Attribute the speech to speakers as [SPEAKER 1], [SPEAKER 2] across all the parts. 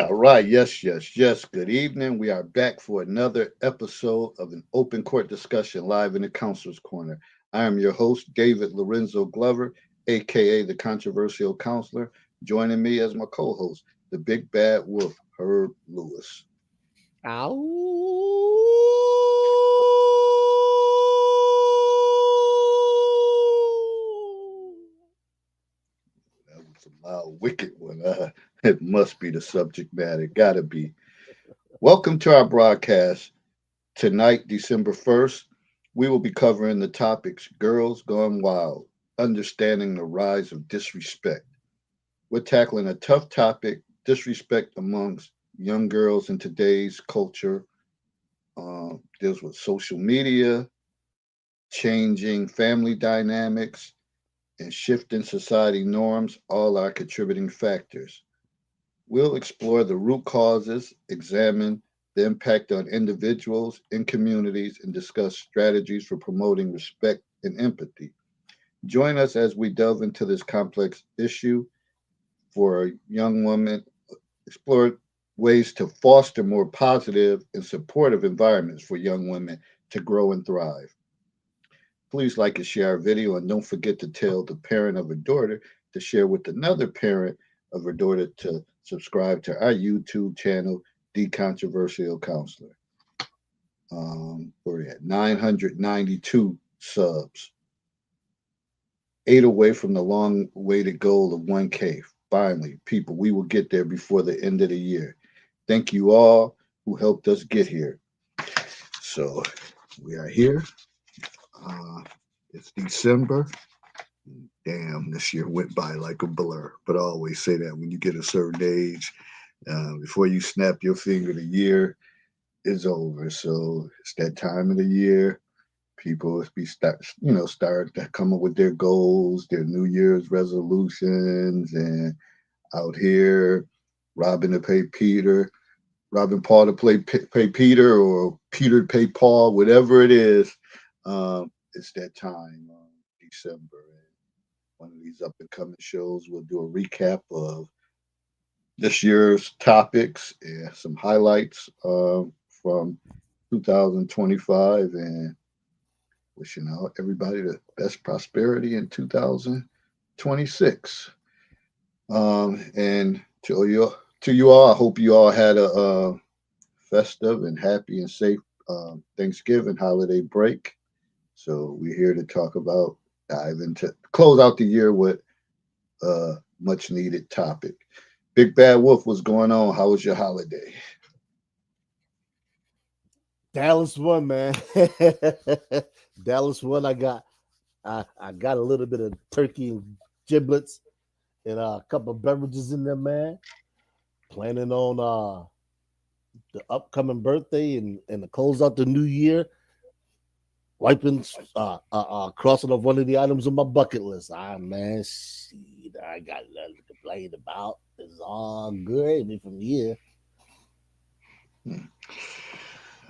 [SPEAKER 1] All right. Yes. Good evening. We are back for another episode of an open court discussion live in the Counselor's Corner. I am your host, David Lorenzo Glover, aka the Controversial Counselor. Joining me as my co host, the Big Bad Wolf, Herb Lewis.
[SPEAKER 2] Ow.
[SPEAKER 1] That was a loud, wicked one. It must be the subject matter. Gotta be. Welcome to our broadcast. Tonight, December 1st, we will be covering the topics Girls Gone Wild, Understanding the Rise of Disrespect. We're tackling a tough topic, disrespect amongst young girls in today's culture. Deals with social media, changing family dynamics, and shifting society norms, all are contributing factors. We'll explore the root causes, examine the impact on individuals and communities, and discuss strategies for promoting respect and empathy. Join us as we delve into this complex issue for young women, explore ways to foster more positive and supportive environments for young women to grow and thrive. Please like and share our video, and don't forget to tell the parent of a daughter to share with another parent of her daughter to subscribe to our YouTube channel, The Controversial Counselor. We're at 992 subs, eight away from the long awaited goal of 1K. Finally, people, we will get there before the end of the year. Thank you all who helped us get here. So we are here. Uh, it's December. Damn, this year went by like a blur. But I always say that when you get a certain age, before you snap your finger, the year is over. So it's that time of the year. People start to come up with their goals, their New Year's resolutions, and out here robbing to pay Peter, robbing Paul to pay Peter, or Peter to pay Paul, whatever it is. It's that time, December. One of these up and coming shows, we'll do a recap of this year's topics and some highlights from 2025, and wishing out everybody the best prosperity in 2026. And to you all, I hope you all had a festive and happy and safe Thanksgiving holiday break. So we're here to talk about, dive into, close out the year with a much needed topic. Big Bad Wolf, what's going on? How was your holiday?
[SPEAKER 2] Dallas won, man. Dallas won. I got a little bit of turkey and giblets and a couple of beverages in there, man. Planning on the upcoming birthday and to close out the new year, wiping crossing off one of the items on my bucket list. Man, shit, I got nothing to complain about. It's all good from here.
[SPEAKER 1] Hmm.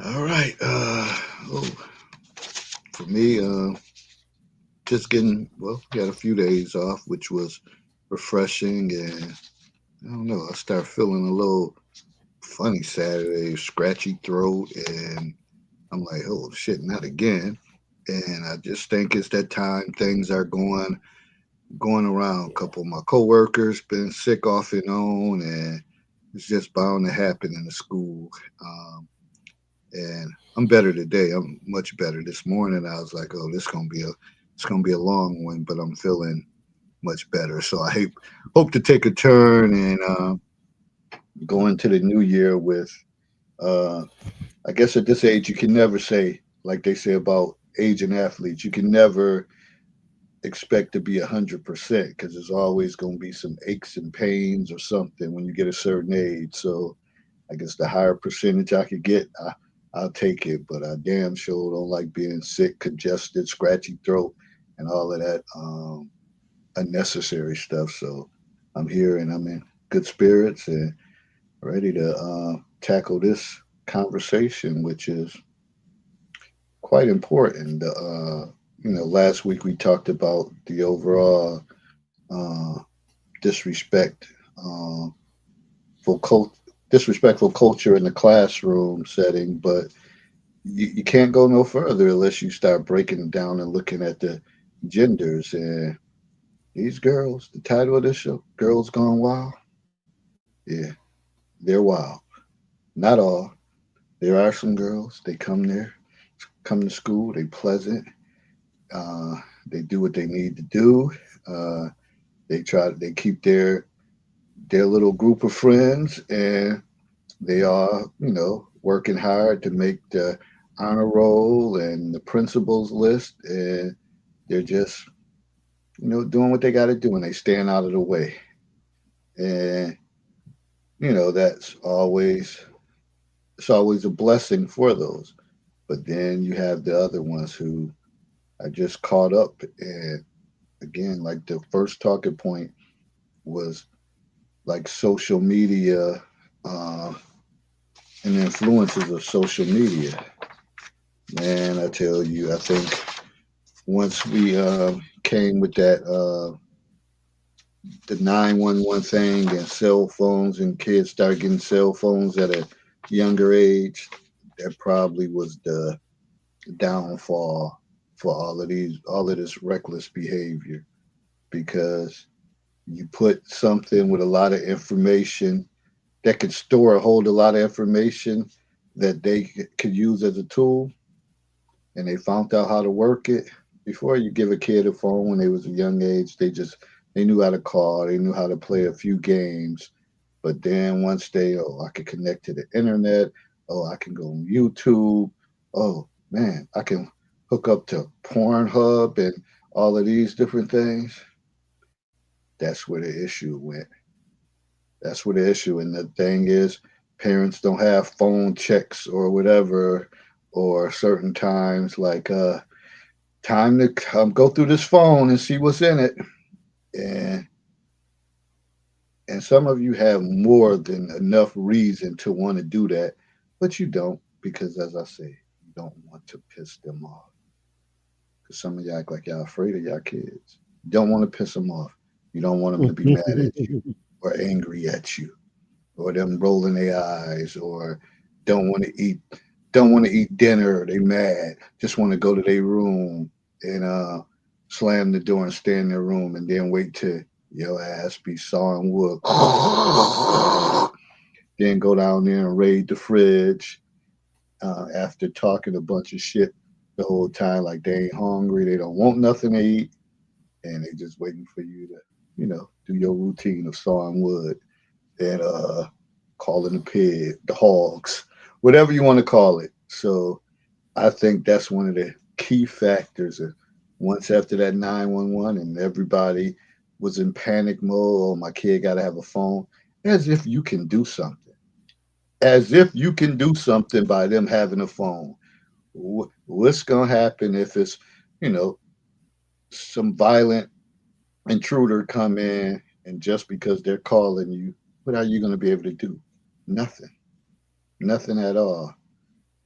[SPEAKER 1] All right. Oh, for me, just getting, well, we had a few days off, which was refreshing. And I don't know, I started feeling a little funny Saturday, scratchy throat. And I'm like, oh shit, not again. And I just think it's that time things are going around. A couple of my coworkers been sick off and on, and it's just bound to happen in the school. And I'm better today. I'm much better. This morning I was like, oh, it's gonna be a long one, but I'm feeling much better. So I hope to take a turn and go into the new year with. Uh, I guess at this age you can never say, like they say about aging athletes, you can never expect to be 100% because there's always going to be some aches and pains or something when you get a certain age. So I guess the higher percentage I could get, I'll take it. But I damn sure don't like being sick, congested, scratchy throat, and all of that unnecessary stuff. So I'm here and I'm in good spirits and ready to tackle this conversation, which is quite important. Last week we talked about the overall disrespect disrespectful culture in the classroom setting, but you can't go no further unless you start breaking it down and looking at the genders. And these girls, the title of this show, Girls Gone Wild, yeah, they're wild. Not all. There are some girls, they come to school, they pleasant, uh, they do what they need to do. Uh, they keep their little group of friends, and they are, working hard to make the honor roll and the principals list, and they're just, doing what they got to do, and they stand out of the way. And that's always it's always a blessing for those. But then you have the other ones who are just caught up, and again, like the first talking point was like social media, uh, and the influences of social media. Man, I tell you, I think once we came with that the 911 thing and cell phones, and kids start getting cell phones at a younger age, that probably was the downfall for all of this reckless behavior, because you put something with a lot of information that could store or hold a lot of information that they could use as a tool, and they found out how to work it. Before you give a kid a phone when they was a young age, they knew how to call, they knew how to play a few games. But then once I could connect to the internet, I can go on YouTube, oh man, I can hook up to Pornhub and all of these different things. That's where the issue went. That's where the issue. And the thing is, parents don't have phone checks or whatever, or certain times like time to go through this phone and see what's in it. And some of you have more than enough reason to want to do that, but you don't, because, as I say, you don't want to piss them off. Because some of you act like y'all afraid of y'all kids. You don't want to piss them off. You don't want them to be mad at you or angry at you, or them rolling their eyes, or don't want to eat don't want to eat dinner. They mad. Just want to go to their room and slam the door and stay in their room, and then wait till your ass be sawing wood. Then go down there and raid the fridge after talking a bunch of shit the whole time, like they ain't hungry, they don't want nothing to eat, and they just waiting for you to, do your routine of sawing wood and calling the pig, the hogs, whatever you want to call it. So I think that's one of the key factors. Once after that 911 and everybody was in panic mode, oh, my kid got to have a phone, as if you can do something. As if you can do something by them having a phone. What's going to happen if it's, you know, some violent intruder come in, and just because they're calling you, what are you going to be able to do? Nothing. Nothing at all.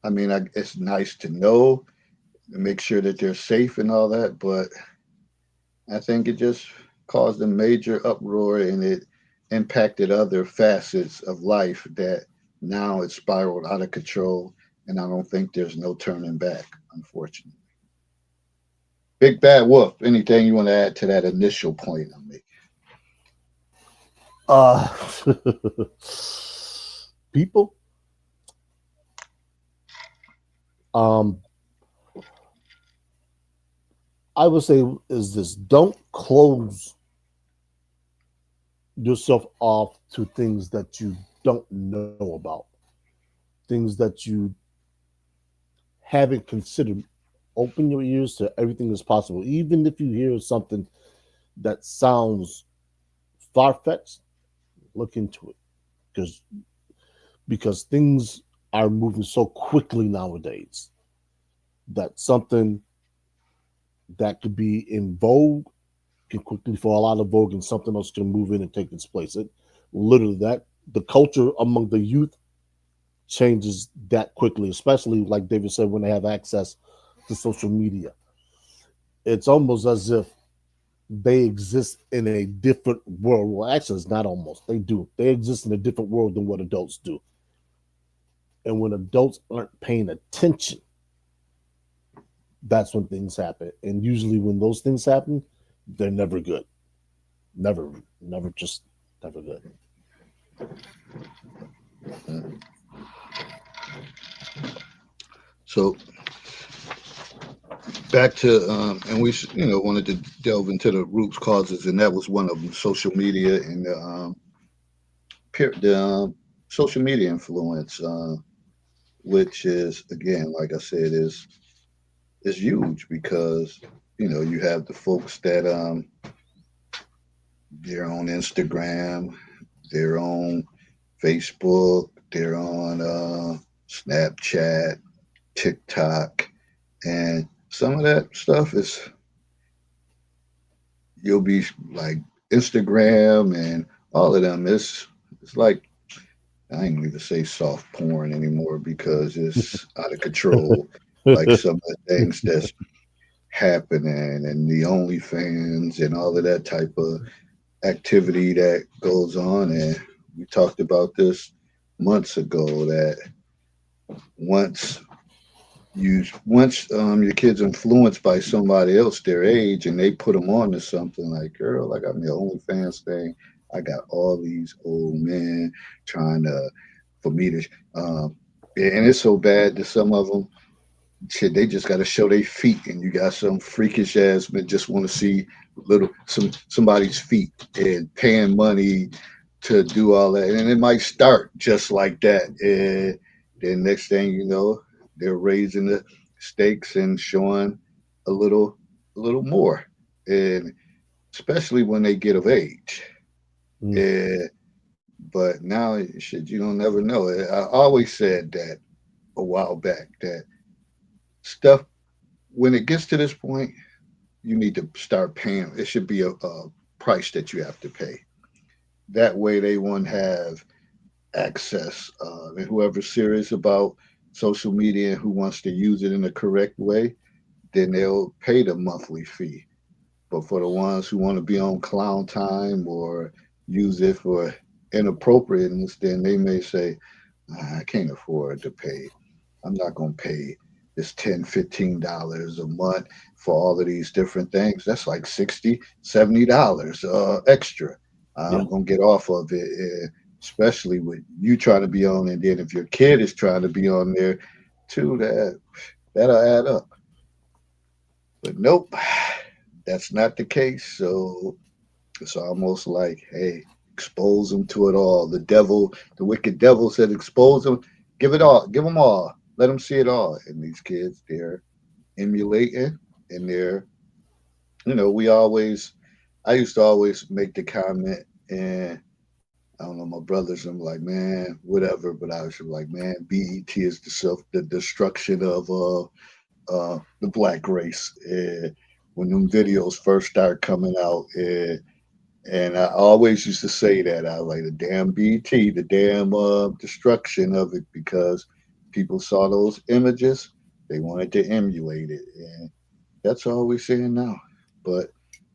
[SPEAKER 1] I mean, it's nice to know, make sure that they're safe and all that, but I think it just caused a major uproar, and it impacted other facets of life that now it's spiraled out of control. And I don't think there's no turning back, unfortunately. Big Bad Wolf, anything you want to add to that initial point I'm making?
[SPEAKER 2] uh People, um I would say is this: don't close yourself off to things that you don't know about, things that you haven't considered. Open your ears to everything that's possible. Even if you hear something that sounds far fetched, look into it, because things are moving so quickly nowadays that something that could be in vogue can quickly fall out of vogue, and something else can move in and take its place. It literally, that the culture among the youth changes that quickly, especially like David said, when they have access to social media. It's almost as if they exist in a different world. Well, actually, it's not almost. They do. They exist in a different world than what adults do. And when adults aren't paying attention, that's when things happen. And usually, when those things happen, they're never good. Never, never, just never good.
[SPEAKER 1] So back to and we wanted to delve into the roots causes, and that was one of them: social media and the social media influence, which is again, like I said, is huge because you have the folks that they're on Instagram, they're on Facebook, they're on Snapchat, TikTok, and some of that stuff is you'll be like Instagram and all of them. It's like I ain't even say soft porn anymore because it's out of control. Like some of the things that's happening and the OnlyFans and all of that type of activity that goes on. And we talked about this months ago that once your kid's influenced by somebody else their age and they put them on to something like, girl, I got me an OnlyFans thing. I got all these old men trying to for me to and it's so bad that some of them shit they just got to show their feet and you got some freakish ass but just want to see somebody's feet and paying money to do all that, and it might start just like that, and then next thing you know, they're raising the stakes and showing a little more, and especially when they get of age.
[SPEAKER 2] Mm.
[SPEAKER 1] And but now, shit, you don't never know. I always said that a while back that stuff when it gets to this point, you need to start paying. It should be a price that you have to pay. That way, they won't have access. And whoever's serious about social media and who wants to use it in the correct way, then they'll pay the monthly fee. But for the ones who want to be on clown time or use it for inappropriateness, then they may say, I can't afford to pay. I'm not going to pay this $10, $15 a month for all of these different things. That's like $60, $70 extra.
[SPEAKER 2] Yeah.
[SPEAKER 1] I'm going to get off of it, especially with you trying to be on. And then if your kid is trying to be on there too, that'll add up. But nope, that's not the case. So it's almost like, hey, expose them to it all. The devil, the wicked devil said, expose them, give it all, give them all, let them see it all. And these kids, they're emulating, and I used to always make the comment, and I don't know, my brothers, I'm like, man, whatever. But I was like, man, BET is the destruction of the black race. When them videos first start coming out, and I always used to say that I was like the damn BT, the damn destruction of it because people saw those images, they wanted to emulate it, and that's all we're saying now. But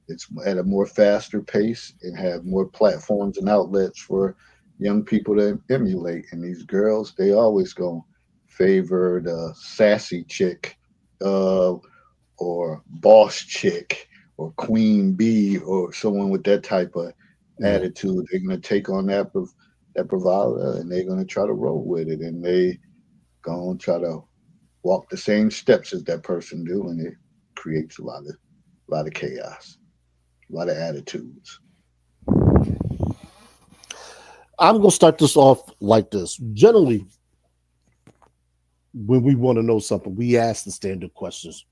[SPEAKER 1] it's at a more faster pace and have more platforms and outlets for young people to emulate. And these girls, they always gonna favor the sassy chick, uh, or boss chick or queen bee or someone with that type of
[SPEAKER 2] Yeah.
[SPEAKER 1] attitude. They're gonna take on that bravado and they're gonna try to roll with it, and they gonna try to walk the same steps as that person do, and it creates a lot of chaos, a lot of attitudes.
[SPEAKER 2] I'm gonna start this off like this. Generally, when we want to know something, we ask the standard questions: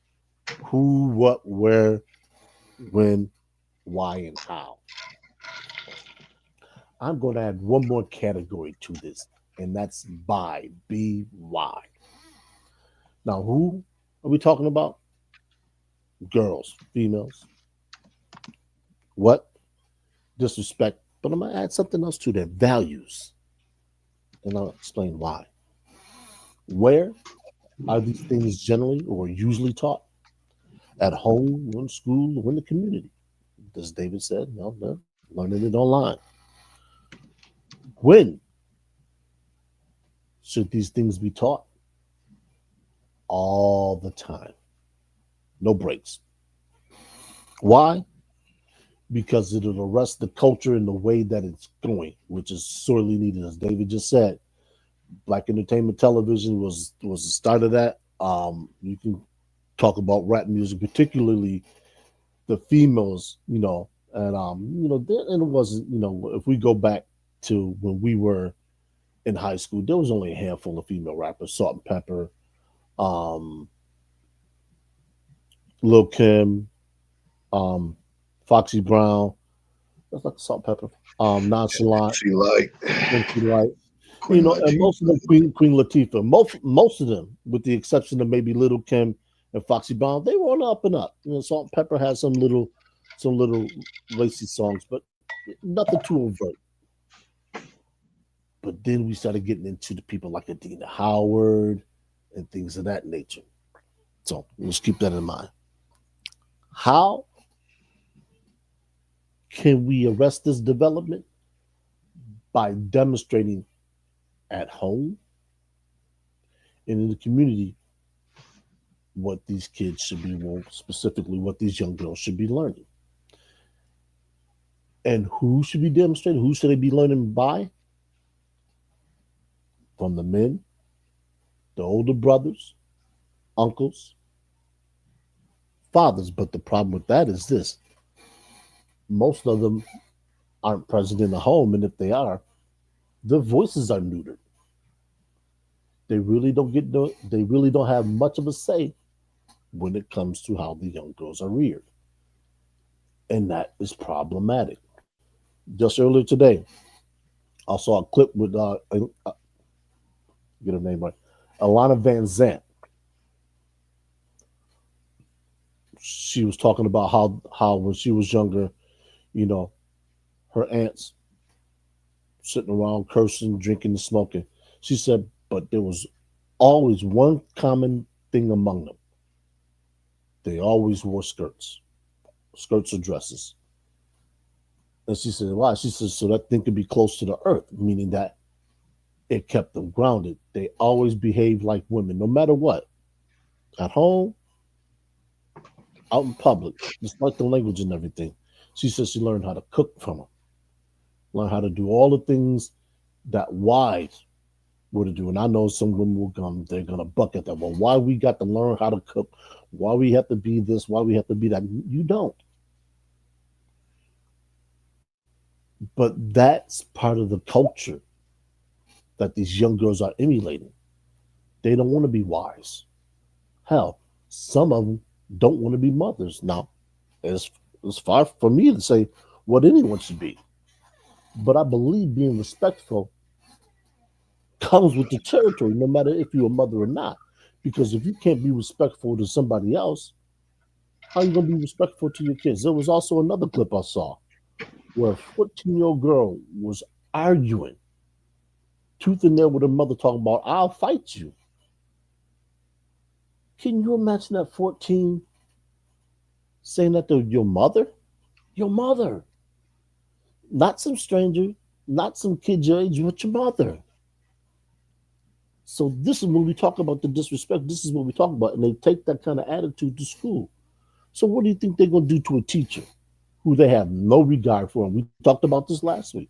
[SPEAKER 2] who, what, where, when, why, and how. I'm going to add one more category to this, and that's by BY. Now, who are we talking about? Girls, females. What? Disrespect. But I'm going to add something else to that: values. And I'll explain why. Where are these things generally or usually taught? At home, or in school, or in the community? as David said, no, they're learning it online. When should these things be taught? All the time, no breaks. Why? Because it'll arrest the culture in the way that it's going, which is sorely needed. As David just said, Black entertainment television was the start of that. You can talk about rap music, particularly the females, and it wasn't, if we go back to when we were in high school, there was only a handful of female rappers: Salt and Pepper, um, Lil Kim, um, Foxy Brown. That's like Salt and Pepper. Nonchalant,
[SPEAKER 1] She like
[SPEAKER 2] MC Light.
[SPEAKER 1] Queen
[SPEAKER 2] And
[SPEAKER 1] Latifah.
[SPEAKER 2] most of them Queen Latifah. Most of them, with the exception of maybe Little Kim and Foxy Brown, they were on the up and up. Salt and Pepper has some little racy songs, but nothing too overt. But then we started getting into the people like Adina Howard and things of that nature. So let's keep that in mind. How can we arrest this development? By demonstrating at home and in the community what these kids should be, well, specifically what these young girls should be learning. And who should be demonstrating? Who should they be learning by? From the men, the older brothers, uncles, fathers. But the problem with that is this: most of them aren't present in the home, and if they are, their voices are neutered. They really don't have much of a say when it comes to how the young girls are reared. And that is problematic. Just earlier today, I saw a clip with get her name right, Alana Van Zant. She was talking about how when she was younger, you know, her aunts sitting around cursing, drinking, and smoking. She said, but there was always one common thing among them. They always wore skirts or dresses. And she said, why? She said, so that thing could be close to the earth, meaning that it kept them grounded. They always behaved like women, no matter what. At home, out in public, despite the language and everything. She said she learned how to cook from them, learn how to do all the things that wives were to do. And I know some women will come, they're gonna buck at that. Well, why we got to learn how to cook? Why we have to be this? Why we have to be that? You don't. But that's part of the culture that these young girls are emulating. They don't want to be wives. Hell, some of them don't want to be mothers. Now, it's far for me to say what anyone should be. But I believe being respectful comes with the territory, no matter if you're a mother or not. Because if you can't be respectful to somebody else, how are you gonna be respectful to your kids? There was also another clip I saw where a 14-year-old girl was arguing tooth and nail with her mother, talking about, I'll fight you. Can you imagine that 14 saying that to your mother? Your mother. Not some stranger, not some kid your age, but your mother. So this is when we talk about the disrespect. This is what we talk about. And they take that kind of attitude to school. So what do you think they're going to do to a teacher who they have no regard for? And we talked about this last week.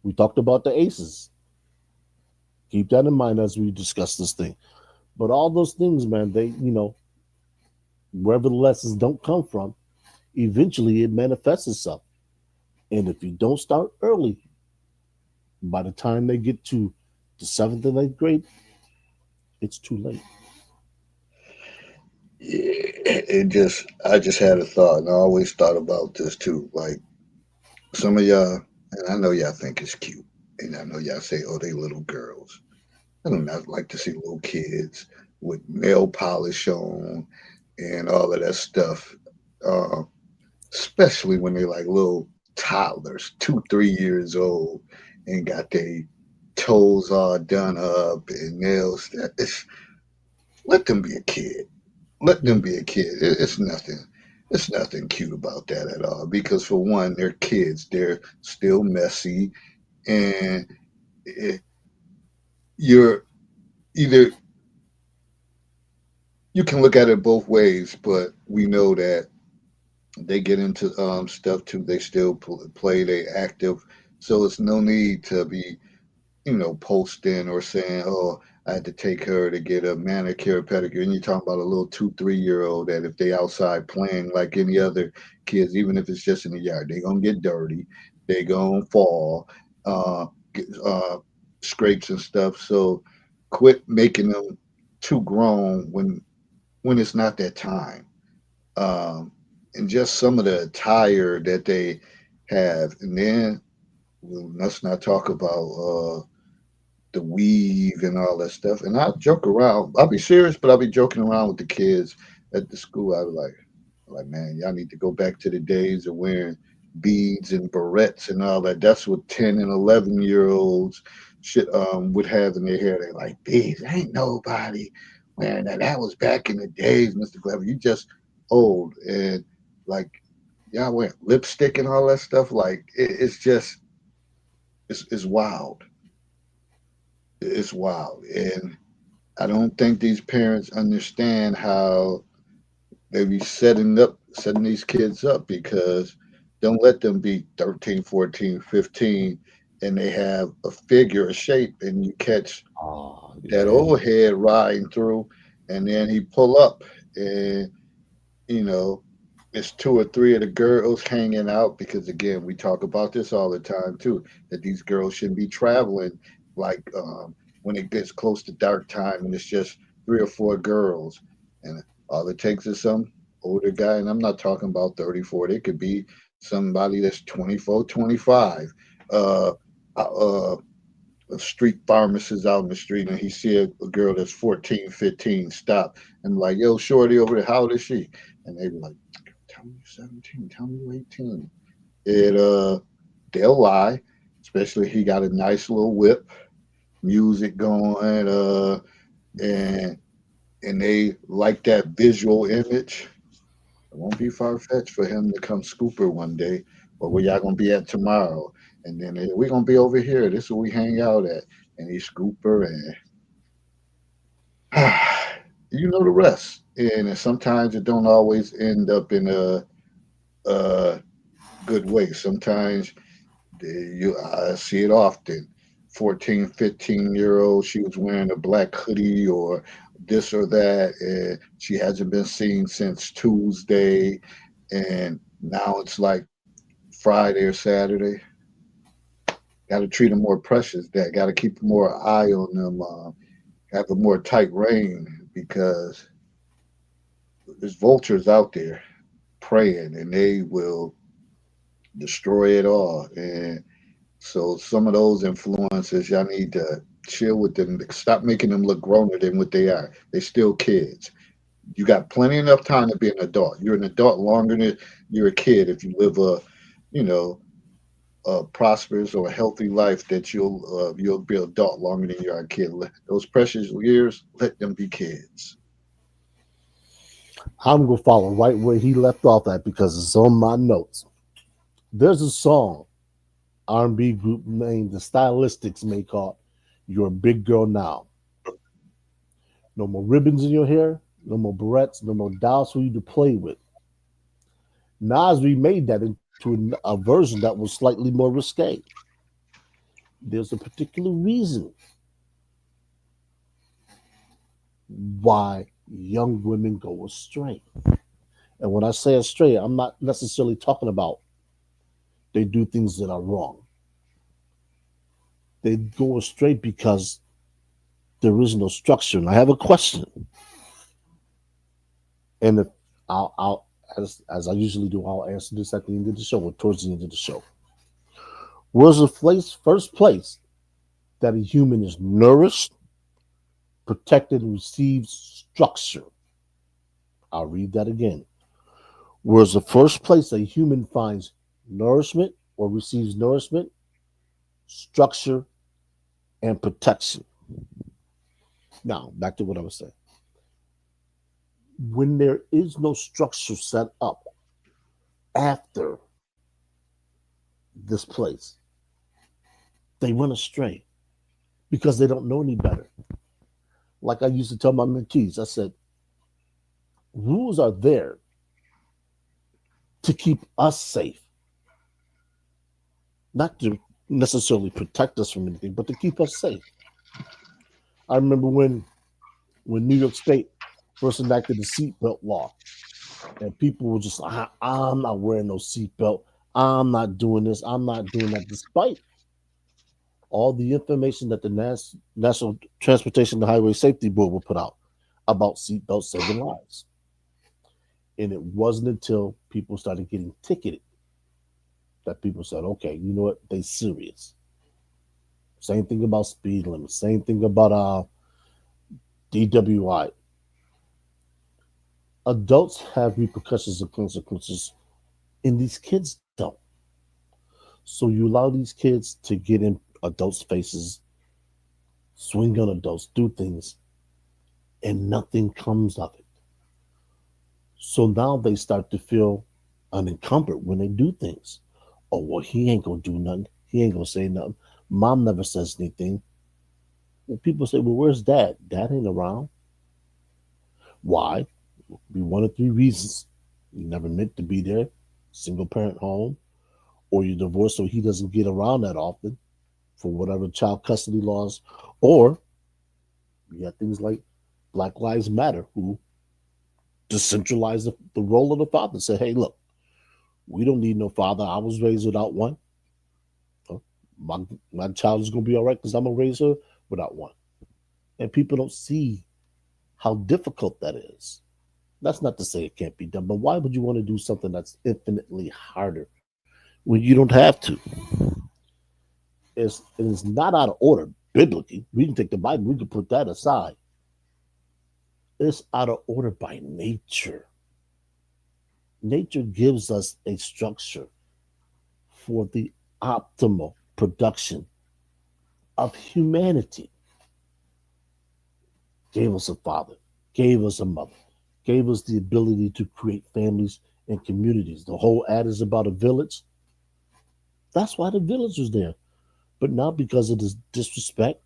[SPEAKER 2] We talked about the aces. Keep that in mind as we discuss this thing. But all those things, man, wherever the lessons don't come from, eventually it manifests itself. And if you don't start early, by the time they get to the seventh and eighth grade, it's too late.
[SPEAKER 1] Yeah, I just had a thought, and I always thought about this too. Like some of y'all, and I know y'all think it's cute, and I know y'all say, "Oh, they little girls." I do not like to see little kids with nail polish on and all of that stuff, uh, especially when they're like little toddlers, 2, 3 years old, and got their toes all done up and nails. Let them be a kid. Let them be a kid. It's nothing. There's nothing cute about that at all because, for one, they're kids. They're still messy, and eh, you're either you can look at it both ways, but we know that they get into stuff too. They still play. They active, so it's no need to be posting or saying, "Oh, I had to take her to get a manicure, pedicure." And you're talking about a little 2, 3 year old that if they outside playing like any other kids, even if it's just in the yard, they gonna get dirty, they gonna fall, get, scrapes and stuff. So quit making them too grown when it's not that time. Um, and just some of the attire that they have, and then let's not talk about the weave and all that stuff. And I joke around. I'll be serious, but I'll be joking around with the kids at the school. I was like, man, y'all need to go back to the days of wearing beads and barrettes and all that. That's what 10 and 11 year olds should would have in their hair. They're like, beads, ain't nobody wearing that. That was back in the days, Mr. Clever. You just old and like y'all wearing lipstick and all that stuff. Like it's just it's wild. It's wild. And I don't think these parents understand how they be setting these kids up because don't let them be 13, 14, 15 and they have a figure, a shape, and you catch
[SPEAKER 2] Oh,
[SPEAKER 1] that
[SPEAKER 2] yeah.
[SPEAKER 1] old head riding through and then he pull up and you know it's two or three of the girls hanging out because again we talk about this all the time too that these girls shouldn't be traveling like when it gets close to dark time and it's just 3 or 4 girls and all it takes is some older guy and I'm not talking about 34 it could be somebody that's 24, 25 uh uh a street pharmacist out in the street and he see a girl that's 14, 15 stop and like yo shorty over there how old is she and they be like tell me you're 17. Tell me you're 18. They'll lie, especially he got a nice little whip, music going, and they like that visual image. It won't be far fetched for him to come scoop her one day, or where y'all gonna be at tomorrow, and then we're gonna be over here. This is where we hang out at, and he scoop her, and you know the rest. And sometimes it don't always end up in a good way. Sometimes I see it often. 14, 15-year old, she was wearing a black hoodie or this or that, and she hasn't been seen since Tuesday, and now it's like Friday or Saturday. Got to treat them more precious. That got to keep more eye on them. Have a more tight rein because there's vultures out there preying, and they will destroy it all. And so some of those influences, y'all need to chill with them. Stop making them look growner than what they are. They're still kids. You got plenty enough time to be an adult. You're an adult longer than you're a kid if you live you know, a prosperous or a healthy life. That you'll be an adult longer than you're a kid. Those precious years, let them be kids.
[SPEAKER 2] I'm gonna follow right where he left off at because it's on my notes. There's a song R&B group named the Stylistics made called "You're a Big Girl Now." No more ribbons in your hair, no more barrettes, no more dolls for you to play with. Nas remade that into a version that was slightly more risque. There's a particular reason why young women go astray. And when I say astray, I'm not necessarily talking about they do things that are wrong. They go astray because there is no structure. And I have a question. And if I'll as I usually do, I'll answer this at the end of the show or towards the end of the show. Where's the first place that a human is nourished, protected, and receives structure? I'll read that again. Where's the first place a human finds nourishment or receives nourishment, structure, and protection? Now, back to what I was saying. When there is no structure set up, after this place, they run astray because they don't know any better. Like I used to tell my mentees, I said, rules are there to keep us safe, not to necessarily protect us from anything, but to keep us safe. I remember when New York State first enacted the seatbelt law, and people were just like, I'm not wearing no seatbelt. I'm not doing this. I'm not doing that, despite all the information that the National Transportation and Highway Safety Board will put out about seatbelts saving lives. And it wasn't until people started getting ticketed that people said, okay, you know what? They serious. Same thing about speed limits. Same thing about DWI. Adults have repercussions and consequences, and these kids don't. So you allow these kids to get in adults' faces, swing on adults, do things, and nothing comes of it. So now they start to feel unencumbered when they do things. Oh, well, he ain't gonna do nothing. He ain't gonna say nothing. Mom never says anything. Well, people say, well, where's dad? Dad ain't around. Why? Be one of three reasons. You never meant to be there, single parent home, or you're divorced so he doesn't get around that often for whatever child custody laws, or you have things like Black Lives Matter, who decentralize the role of the father. Say, hey, look, we don't need no father. I was raised without one. Uh, My, my child is going to be all right because I'm going to raise her without one. And people don't see how difficult that is. That's not to say it can't be done, but why would you want to do something that's infinitely harder when you don't have to? It's not out of order biblically. We can take the Bible, we can put that aside. It's out of order by nature. Nature gives us a structure for the optimal production of humanity. Gave us a father, gave us a mother, gave us the ability to create families and communities. The whole ad is about a village. That's why the village was there. But now, because of this disrespect,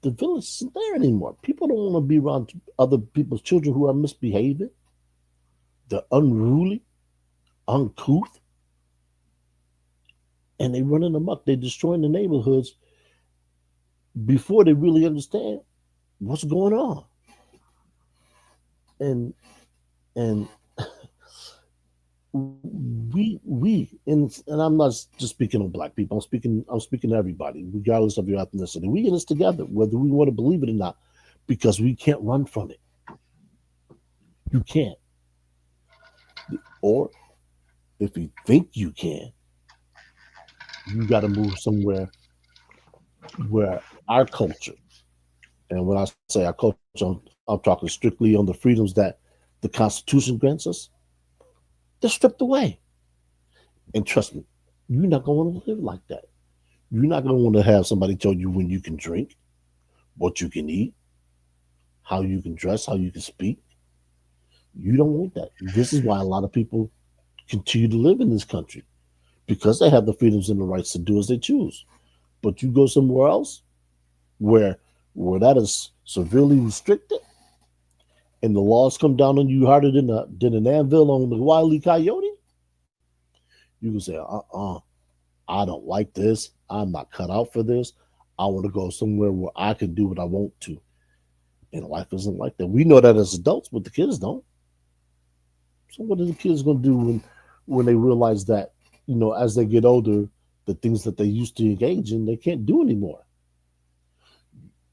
[SPEAKER 2] the village isn't there anymore. People don't want to be around other people's children who are misbehaving. They're unruly, uncouth, and they running amok. They're destroying the neighborhoods before they really understand what's going on. And and and I'm not just speaking on black people. I'm speaking to everybody, regardless of your ethnicity. We in this together, whether we want to believe it or not, because we can't run from it. You can't. Or if you think you can, you got to move somewhere where our culture, and when I say our culture, I'm talking strictly on the freedoms that the Constitution grants us, they're stripped away. And trust me, you're not going to live like that. You're not going to want to have somebody tell you when you can drink, what you can eat, how you can dress, how you can speak. You don't want that. This is why a lot of people continue to live in this country because they have the freedoms and the rights to do as they choose. But you go somewhere else where that is severely restricted and the laws come down on you harder than an anvil on the wily coyote, you can say, I don't like this. I'm not cut out for this. I want to go somewhere where I can do what I want to. And life isn't like that. We know that as adults, but the kids don't. So what are the kids going to do when they realize that, as they get older, the things that they used to engage in, they can't do anymore?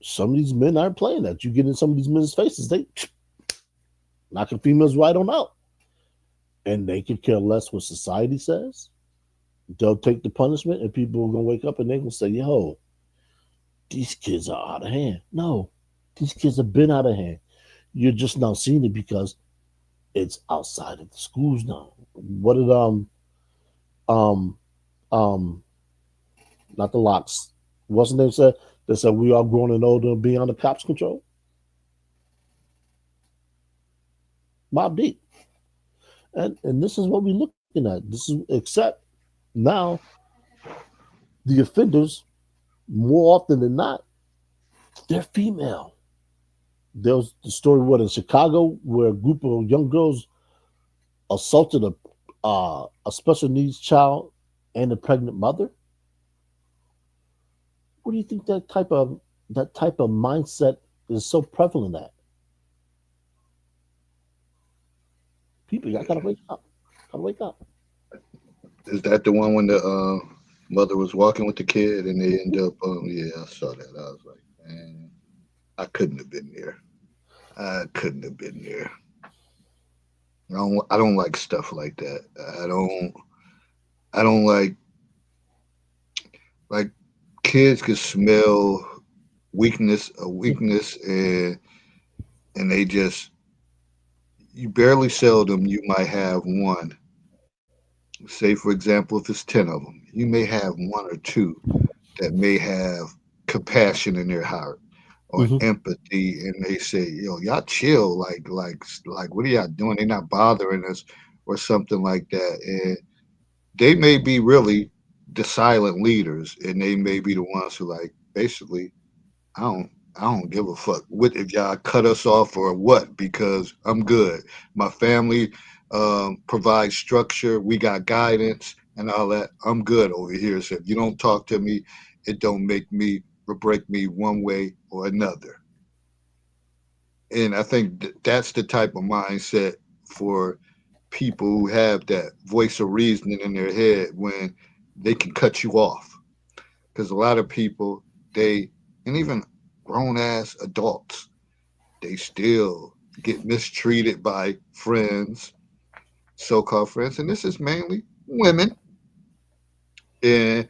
[SPEAKER 2] Some of these men aren't playing that. You get in some of these men's faces, they knocking females right on out. And they could care less what society says. They'll take the punishment, and people are going to wake up and they're going to say, yo, these kids are out of hand. No, these kids have been out of hand. You're just now seeing it because it's outside of the schools now. What did um um not the locks? What's the name said? They said we are grown and older and beyond the cops' control. Mob Deep. And this is what we're looking at. This is except now the offenders more often than not they're female. There was the story what in Chicago where a group of young girls assaulted a special needs child and a pregnant mother. What do you think that type of mindset is so prevalent at? People, y'all gotta wake up. Gotta wake up.
[SPEAKER 1] Is that the one when the mother was walking with the kid and they end up? Yeah, I saw that. I was like, man, I couldn't have been there. I couldn't have been there. I don't like stuff like that. I don't like kids can smell a weakness, and they just you barely seldom you might have one. Say for example, if it's 10 of them, you may have one or two that may have compassion in their heart or
[SPEAKER 2] Hmm.
[SPEAKER 1] empathy, and they say, "Yo, y'all chill, like, what are y'all doing? They're not bothering us, or something like that." And they may be really the silent leaders, and they may be the ones who like basically, I don't. I don't give a fuck what if y'all cut us off or what because I'm good. My family provides structure. We got guidance and all that. I'm good over here. So if you don't talk to me, it don't make me or break me one way or another. And I think that's the type of mindset for people who have that voice of reasoning in their head when they can cut you off. Because a lot of people, they, and even grown ass adults, they still get mistreated by friends, so called friends. And this is mainly women. And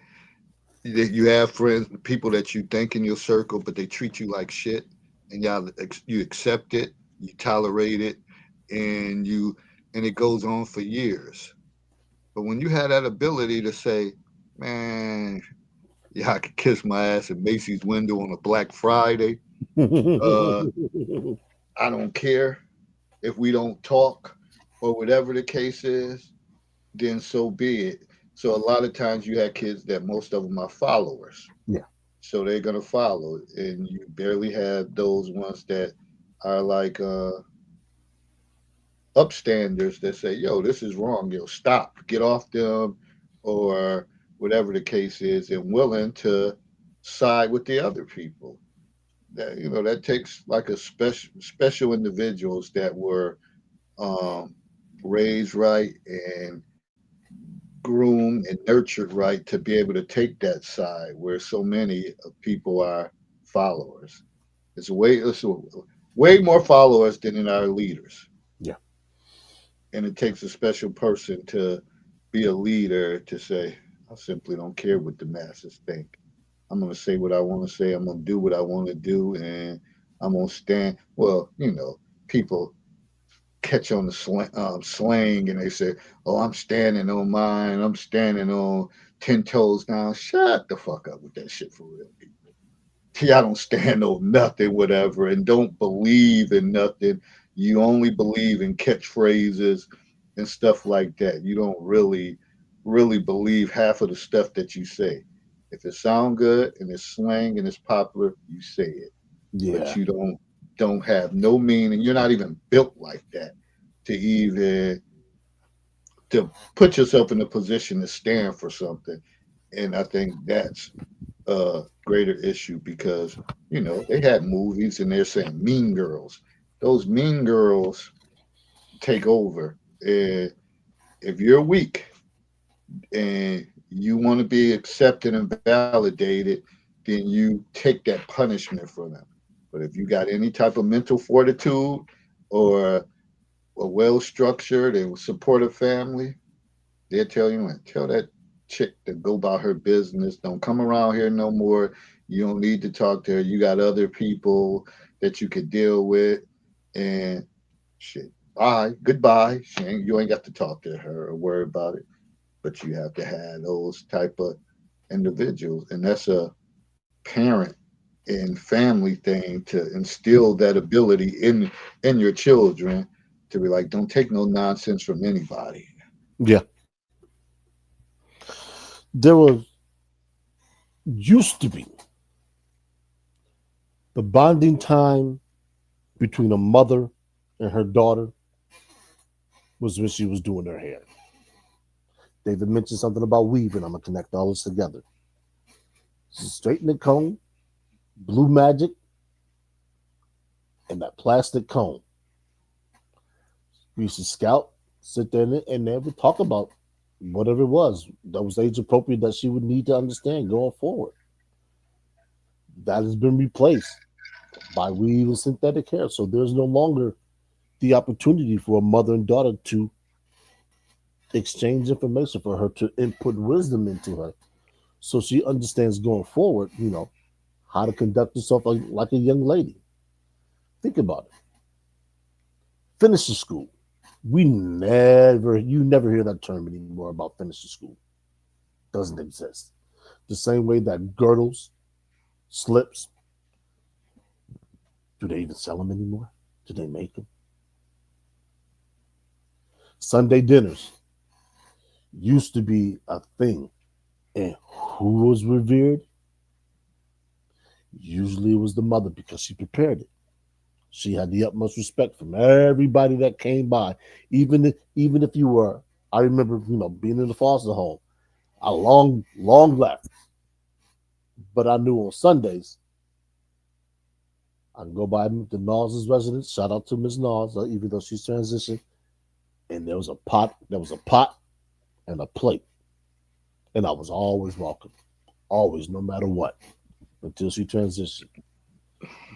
[SPEAKER 1] you have friends, people that you think in your circle, but they treat you like shit. And you accept it, you tolerate it, and it goes on for years. But when you have that ability to say, man, yeah, I could kiss my ass at Macy's window on a Black Friday. Uh, I don't care if we don't talk or whatever the case is, then so be it. So a lot of times you have kids that most of them are followers.
[SPEAKER 2] Yeah.
[SPEAKER 1] So they're gonna follow, and you barely have those ones that are like upstanders that say, "Yo, this is wrong. Yo, stop, get off them," or whatever the case is, and willing to side with the other people. That takes like a special individuals that were um, raised right and groomed and nurtured right to be able to take that side where so many people are followers. It's way more followers than in our leaders,
[SPEAKER 2] Yeah.
[SPEAKER 1] and it takes a special person to be a leader to say, "I simply don't care what the masses think. I'm going to say what I want to say. I'm going to do what I want to do, and I'm going to stand." Well, people catch on the slang and they say, "Oh, I'm standing on mine. I'm standing on 10 toes down." Shut the fuck up with that shit for real, people. Y'all don't stand on nothing, whatever, and don't believe in nothing. You only believe in catchphrases and stuff like that. You don't really believe half of the stuff that you say. If it sound good and it's slang and it's popular, you say it, but
[SPEAKER 2] Yeah.
[SPEAKER 1] you don't have no meaning. You're not even built like that to even to put yourself in a position to stand for something. And I think that's a greater issue because they had movies and they're saying Mean Girls. Those Mean Girls take over. And if you're weak and you want to be accepted and validated, then you take that punishment from them. But if you got any type of mental fortitude or a well structured and supportive family, they'll tell you and tell that chick to go about her business. Don't come around here no more. You don't need to talk to her. You got other people that you could deal with. And shit, bye, goodbye. You ain't got to talk to her or worry about it. But you have to have those type of individuals, and that's a parent and family thing to instill that ability in your children to be like, don't take no nonsense from anybody.
[SPEAKER 2] Yeah. There was used to be the bonding time between a mother and her daughter was when she was doing her hair. David mentioned something about weaving. I'm gonna connect all this together. Straighten the comb, blue magic, and that plastic comb. We used to scout, sit there, and they would talk about whatever it was that was age appropriate that she would need to understand going forward. That has been replaced by weave and synthetic hair. So there's no longer the opportunity for a mother and daughter to exchange information, for her to input wisdom into her. So she understands going forward, how to conduct herself like a young lady. Think about it. Finish the school. You never hear that term anymore about finish the school. Doesn't exist. The same way that girdles, slips, do they even sell them anymore? Do they make them? Sunday dinners used to be a thing. And who was revered? Usually it was the mother because she prepared it. She had the utmost respect from everybody that came by. Even if you were, I remember, being in the foster home. I long left. But I knew on Sundays I can go by the Naws's residence. Shout out to Miss Naws, even though she's transitioned. And there was a pot and a plate. And I was always welcome. Always, no matter what. Until she transitioned.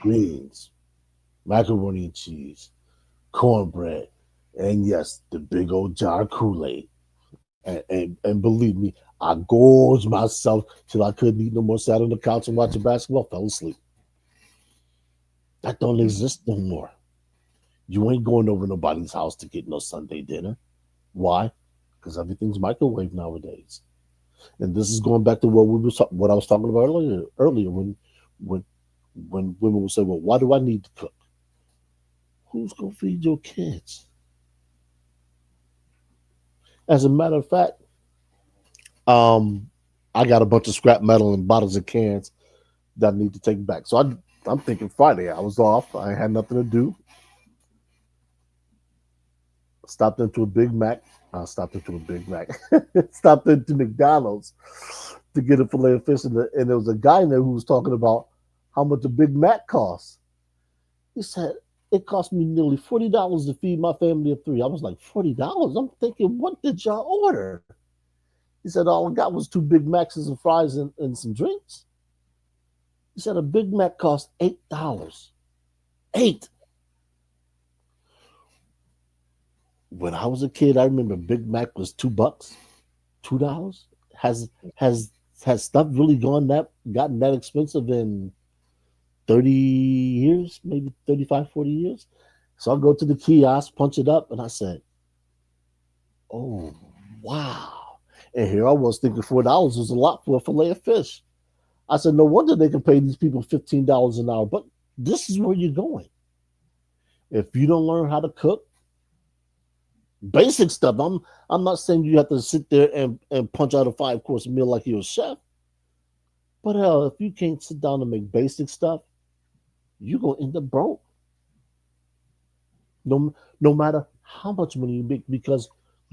[SPEAKER 2] Greens, macaroni and cheese, cornbread, and yes, the big old jar of Kool-Aid. And believe me, I gorged myself till I couldn't eat no more. Sat on the couch and watched basketball, fell asleep. That don't exist no more. You ain't going over nobody's house to get no Sunday dinner. Why? Because everything's microwave nowadays. And this is going back to what I was talking about earlier when when women will say, "Well, why do I need to cook?" Who's gonna feed your kids? As a matter of fact, um, I got a bunch of scrap metal and bottles and cans that I need to take back. So I'm thinking Friday. I was off. I had nothing to do. Stopped into a Big Mac. I stopped into a Big Mac. Stopped into McDonald's to get a fillet of fish, and there was a guy in there who was talking about how much a Big Mac costs. He said it cost me nearly $40 to feed my family of three. I was like, $40? I'm thinking, what did y'all order? He said all I got was two Big Macs and some fries and some drinks. He said a Big Mac cost $8. Eight. When I was a kid, I remember Big Mac was $2, $2. Has has stuff really gotten that expensive in 30 years, maybe 35, 40 years? So I go to the kiosk, punch it up, and I said, oh wow. And here I was thinking $4 was a lot for a fillet of fish. I said, no wonder they can pay these people $15 an hour. But this is where you're going. If you don't learn how to cook, basic stuff. I'm not saying you have to sit there and punch out a 5-course meal like you're a chef. But hell, if you can't sit down and make basic stuff, you're gonna end up broke. No matter how much money you make, because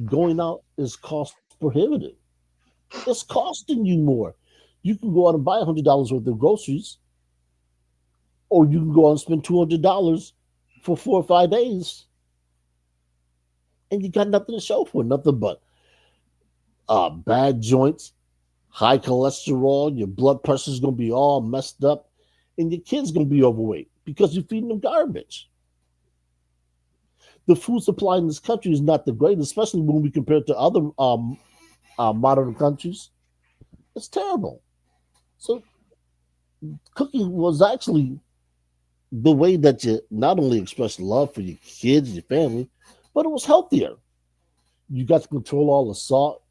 [SPEAKER 2] going out is cost prohibitive. It's costing you more. You can go out and buy $100 worth of groceries, or you can go out and spend $200 for 4 or 5 days, and you got nothing to show for it, nothing but bad joints, high cholesterol. Your blood pressure's gonna be all messed up, and your kid's gonna be overweight because you're feeding them garbage. The food supply in this country is not the greatest, especially when we compare it to other modern countries. It's terrible. So cooking was actually the way that you not only express love for your kids, your family, but it was healthier. You got to control all the salt,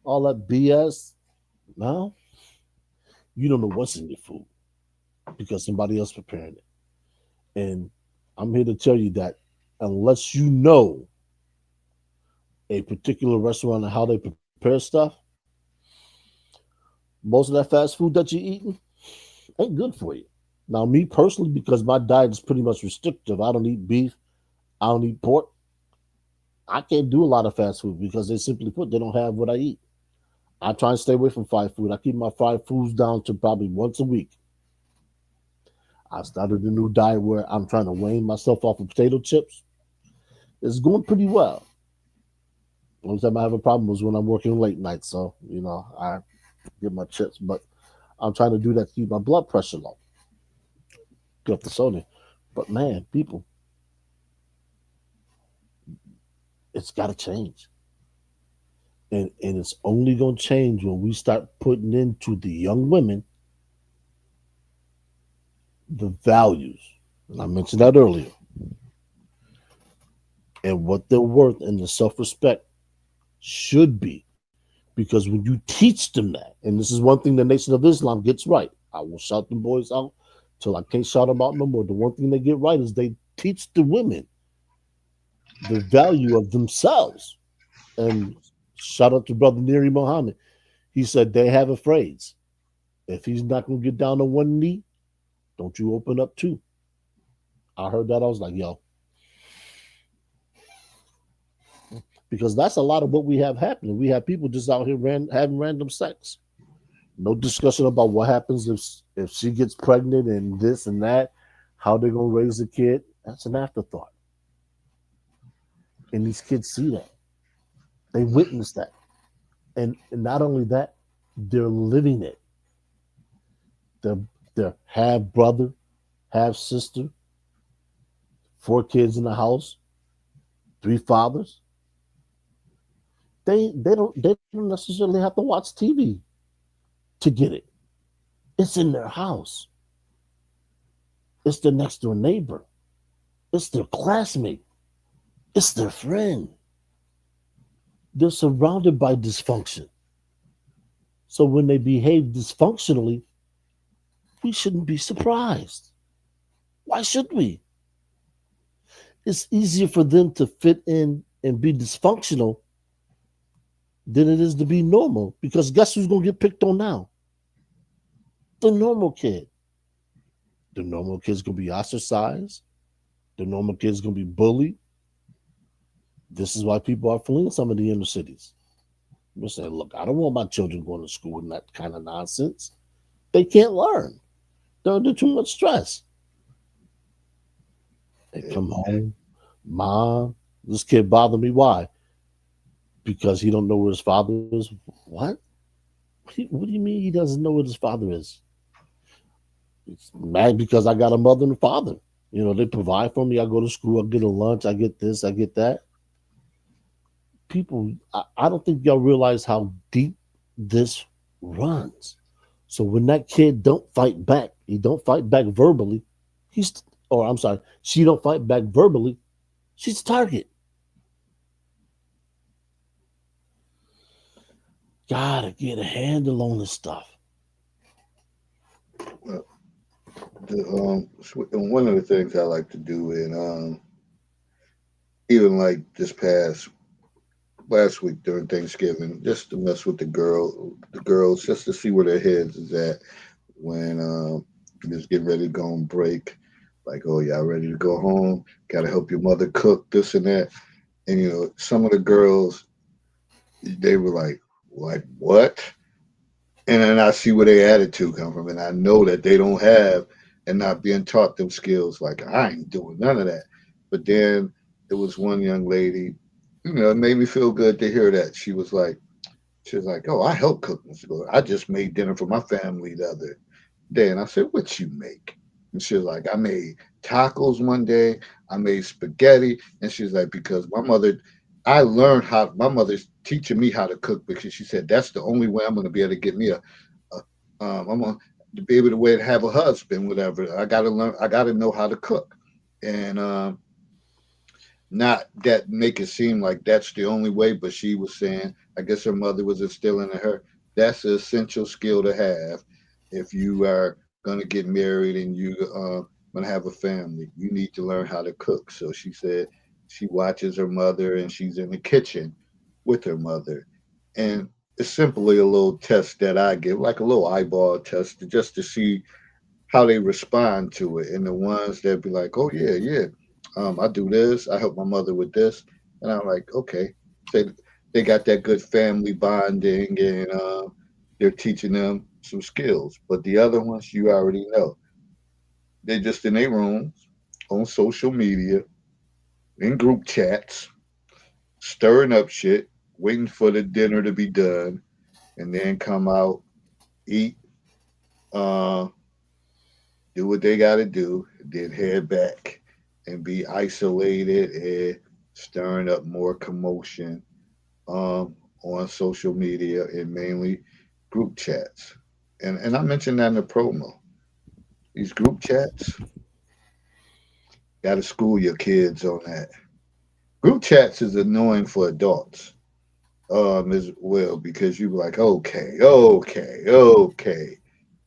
[SPEAKER 2] all that BS. Now you don't know what's in your food because somebody else preparing it. And I'm here to tell you that unless you know a particular restaurant and how they prepare stuff, most of that fast food that you're eating ain't good for you. Now, me personally, because my diet is pretty much restrictive, I don't eat beef, I don't eat pork. I can't do a lot of fast food because they simply put they don't have what I eat. I try and stay away from fried food. I keep my fried foods down to probably once a week. I started a new diet where I'm trying to wean myself off of potato chips. It's going pretty well. Only time I have a problem is when I'm working late nights. So, I get my chips, but I'm trying to do that to keep my blood pressure low, get off the sodium. But man, people, it's got to change. And it's only going to change when we start putting into the young women the values. And I mentioned that earlier, and what they're worth and the self respect should be. Because when you teach them that, and this is one thing the Nation of Islam gets right, I will shout them boys out till I can't shout them out no more. The one thing they get right is they teach the women the value of themselves. And shout out to Brother Neri Muhammad. He said they have a phrase. If he's not going to get down on one knee, don't you open up two. I heard that. I was like, yo, because that's a lot of what we have happening. We have people just out here having random sex. No discussion about what happens if she gets pregnant and this and that, how they're gonna raise a kid. That's an afterthought. And these kids see that. They witness that. And not only that, they're living it. They're they're half brother, half sister, four kids in the house, three fathers. They don't necessarily have to watch TV to get it. It's in their house. It's their next door neighbor. It's their classmate. It's their friend. They're surrounded by dysfunction. So when they behave dysfunctionally, we shouldn't be surprised. Why should we? It's easier for them to fit in and be dysfunctional than it is to be normal. Because guess who's going to get picked on now? The normal kid. The normal kid's going to be ostracized. The normal kid's going to be bullied. This is why people are fleeing some of the inner cities. They're saying, look, I don't want my children going to school in that kind of nonsense. They can't learn. They're under too much stress. They come home, mom, this kid bothered me. Why? Because he don't know where his father is. What? What do you mean he doesn't know what his father is? It's mad because I got a mother and a father. They provide for me. I go to school, I get a lunch, I get this, I get that. People, I don't think y'all realize how deep this runs. So when that kid don't fight back, he don't fight back verbally, he's or I'm sorry, she don't fight back verbally, she's a target. Gotta get a handle on this stuff.
[SPEAKER 1] Well, one of the things I like to do, and even like this past last week during Thanksgiving, just to mess with the girls, just to see where their heads is at when just getting ready to go on break. Like, oh, y'all ready to go home? Got to help your mother cook this and that. And some of the girls, they were like what? And then I see where their attitude come from, and I know that they don't have and not being taught them skills. Like I ain't doing none of that. But then there was one young lady, it made me feel good to hear that. She was like, oh, I help cook. I just made dinner for my family the other day, and I said, what you make? And she was like, I made tacos one day. I made spaghetti, and she's like, because I learned how my mother's teaching me how to cook because she said that's the only way I'm going to be able to get me I'm going to be able to way to have a husband, whatever. I got to learn. I got to know how to cook, and not that make it seem like that's the only way. But she was saying, I guess her mother was instilling in her that's an essential skill to have if you are going to get married and you going to have a family. You need to learn how to cook. So she said she watches her mother and she's in the kitchen with her mother. And it's simply a little test that I give, like a little eyeball test, just to see how they respond to it. And the ones that be like, oh, yeah, yeah, I do this, I help my mother with this. And I'm like, okay. So they got that good family bonding and they're teaching them some skills. But the other ones, you already know, they just in their rooms on social media, in group chats, stirring up shit, waiting for the dinner to be done, and then come out, eat, uh, do what they got to do, then head back and be isolated and stirring up more commotion on social media and mainly group chats. And I mentioned that in the promo. These group chats, got to school your kids on that. Group chats is annoying for adults as well because you be like, okay, okay, okay,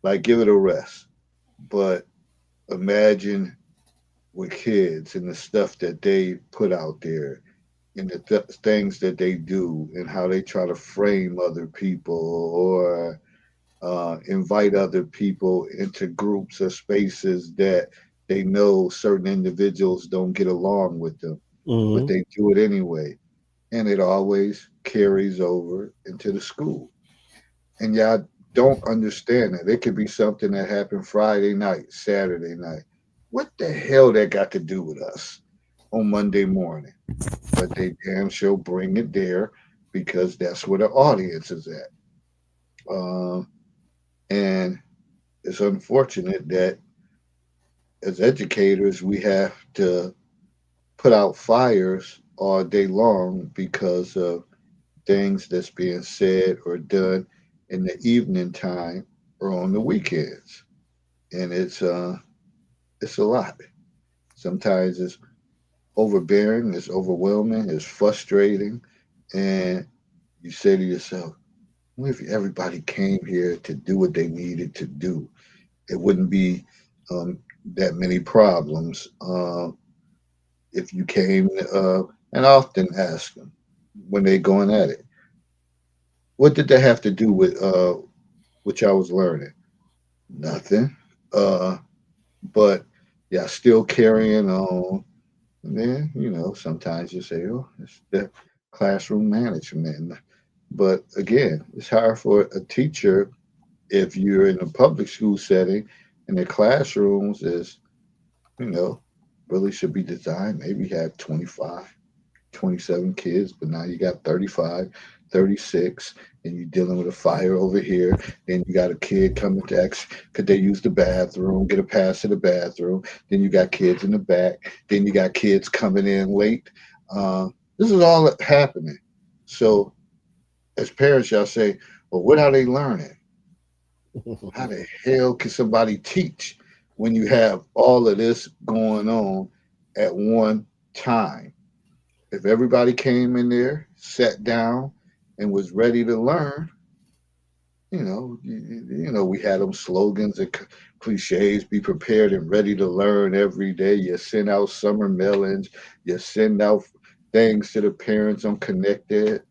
[SPEAKER 1] like give it a rest. But imagine with kids and the stuff that they put out there and the things that they do and how they try to frame other people or invite other people into groups or spaces that they know certain individuals don't get along with them, but
[SPEAKER 2] Mm-hmm.
[SPEAKER 1] they do it anyway. And it always carries over into the school. And y'all don't understand that. It could be something that happened Friday night, Saturday night. What the hell that got to do with us on Monday morning? But they damn sure bring it there because that's where the audience is at. And it's unfortunate that as educators, we have to put out fires all day long because of things that's being said or done in the evening time or on the weekends. And it's a lot. Sometimes it's overbearing, it's overwhelming, it's frustrating, and you say to yourself, what if everybody came here to do what they needed to do? It wouldn't be um, that many problems if you came and I often ask them when they're going at it, what did that have to do with what y'all was learning? Nothing. Uh, but yeah, still carrying on. And then, sometimes you say, oh, it's the classroom management. But again, it's hard for a teacher if you're in a public school setting and the classrooms is, you know, really should be designed. Maybe have 25, 27 kids, but now you got 35, 36, and you're dealing with a fire over here. Then you got a kid coming to ask, could they use the bathroom, get a pass to the bathroom. Then you got kids in the back. Then you got kids coming in late. Uh, this is all happening. So as parents, y'all say, well, what are they learning? How the hell can somebody teach when you have all of this going on at one time? If everybody came in there, sat down, and was ready to learn, we had them slogans and cliches: "Be prepared and ready to learn every day." You send out summer mailings, you send out things to the parents on Connected.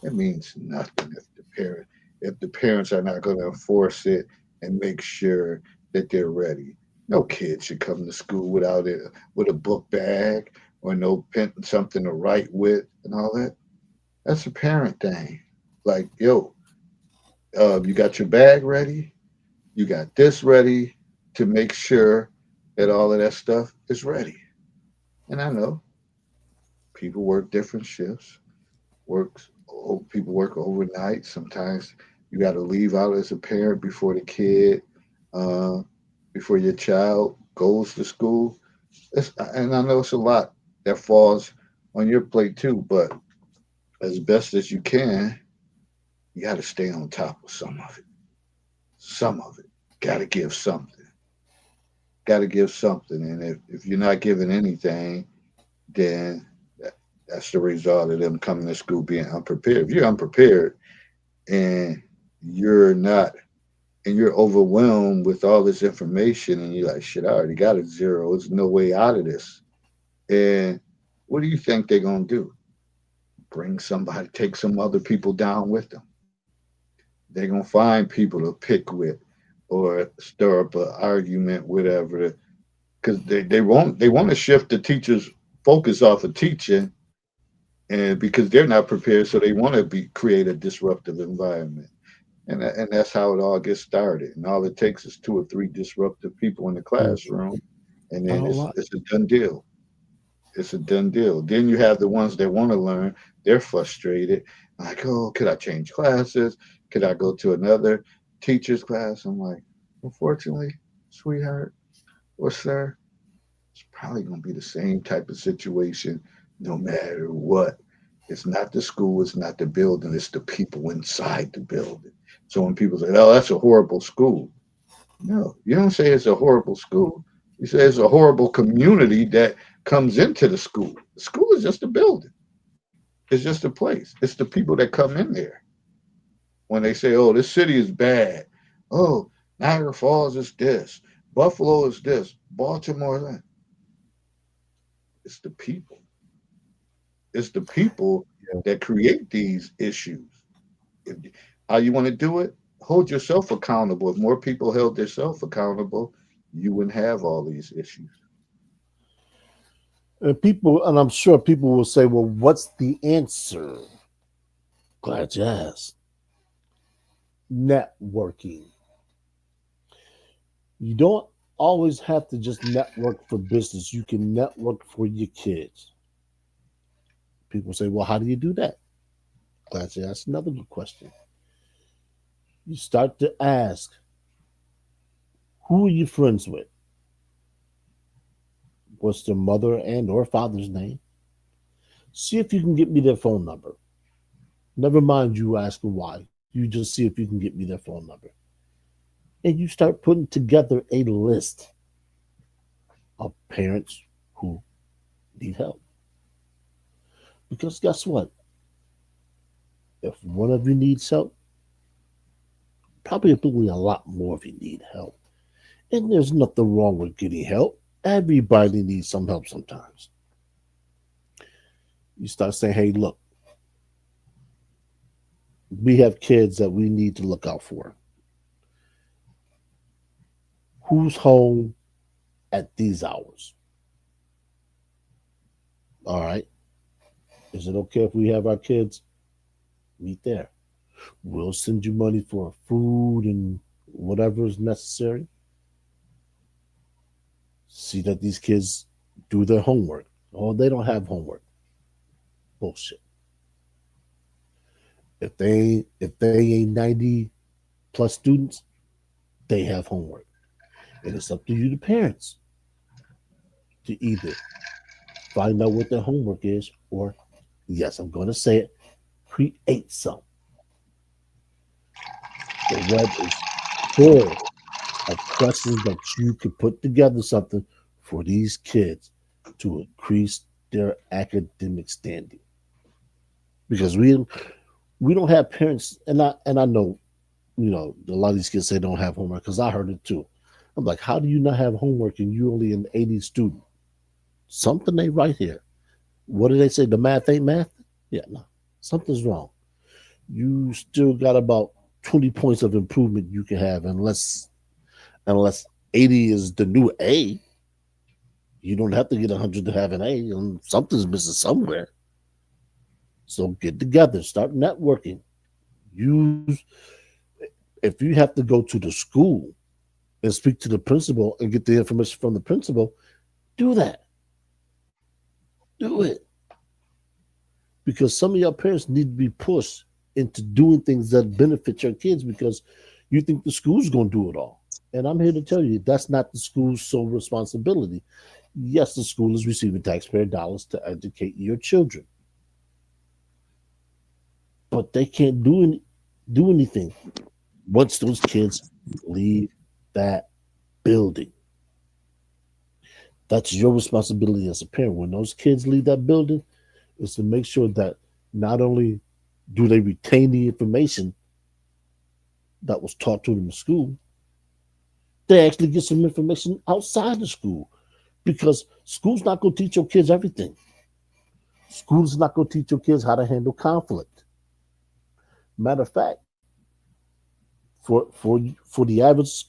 [SPEAKER 1] It means nothing if the parents are not going to enforce it and make sure that they're ready. No kid should come to school without it with a book bag or no pen, something to write with and all that. That's a parent thing. Like, yo, you got your bag ready, you got this ready to make sure that all of that stuff is ready. And I know people work different shifts. People work overnight. Sometimes you got to leave out as a parent uh, before your child goes to school. And I know it's a lot that falls on your plate too. But as best as you can, you got to stay on top of some of it. Some of it. Got to give something. Got to give something. And if you're not giving anything, then that's the result of them coming to school being unprepared. If you're unprepared and you're not, and you're overwhelmed with all this information, and you're like, shit, I already got a zero. There's no way out of this. And What do you think they're gonna do? Bring somebody, take some other people down with them. They're gonna find people to pick with or stir up an argument, whatever, because they want to shift the teacher's focus off of teaching, and because they're not prepared, so they want to be create a disruptive environment, and that's how it all gets started. And all it takes is two or three disruptive people in the
[SPEAKER 2] Mm.
[SPEAKER 1] classroom, and
[SPEAKER 2] I
[SPEAKER 1] then
[SPEAKER 2] don't
[SPEAKER 1] it's
[SPEAKER 2] like.
[SPEAKER 1] it's a done deal. It's a done deal. Then you have the ones that want to learn. They're frustrated. Like, oh, could I change classes? Could I go to another teacher's class? I'm like, unfortunately, sweetheart or sir, it's probably going to be the same type of situation no matter what. It's not the school, it's not the building, it's the people inside the building. So when people say, oh, that's a horrible school, no, you don't say it's a horrible school. You say it's a horrible community that comes into the school. The school is just a building. It's just a place. It's the people that come in there. When they say, "Oh, this city is bad," "Oh, Niagara Falls is this," "Buffalo is this," "Baltimore is that," it's the people. It's the people
[SPEAKER 2] Yeah.
[SPEAKER 1] that create these issues. If, how you want to do it? Hold yourself accountable. If more people held themselves accountable, you wouldn't have all these issues.
[SPEAKER 2] And I'm sure people will say, well, what's the answer? Glad you asked. Networking. You don't always have to just network for business. You can network for your kids. People say, well, how do you do that? Glad you asked another good question. You start to ask, who are you friends with? What's their mother and or father's name? See if you can get me their phone number. Never mind you asking why. You just see if you can get me their phone number. And you start putting together a list of parents who need help. Because guess what? If one of you needs help, probably a lot more of you need help. And there's nothing wrong with getting help. Everybody needs some help sometimes. You start saying, hey, look, we have kids that we need to look out for. Who's home at these hours? All right. Is it okay if we have our kids meet there? We'll send you money for food and whatever is necessary. See that these kids do their homework. Oh, they don't have homework. Bullshit. If they ain't 90 plus students, they have homework. And it's up to you, the parents, to either find out what their homework is or, yes, I'm going to say it, create some. The web is full of questions that you could put together something for these kids to increase their academic standing. Because we don't have parents, and I know, a lot of these kids say they don't have homework because I heard it too. I'm like, how do you not have homework and you only an 80 student? Something ain't right here. What do they say? The math ain't math? Yeah, no. Something's wrong. You still got about 20 points of improvement you can have unless 80 is the new A. You don't have to get 100 to have an A, and something's missing somewhere. So get together, start networking. Use If you have to go to the school and speak to the principal and get the information from the principal, do that. Do it. Because some of your parents need to be pushed into doing things that benefit your kids because you think the school's going to do it all. And I'm here to tell you that's not the school's sole responsibility. Yes, the school is receiving taxpayer dollars to educate your children, but they can't do anything once those kids leave that building. That's your responsibility as a parent. When those kids leave that building, is to make sure that not only do they retain the information that was taught to them in school, they actually get some information outside the school because school's not going to teach your kids everything. School's not going to teach your kids how to handle conflict. Matter of fact, for the average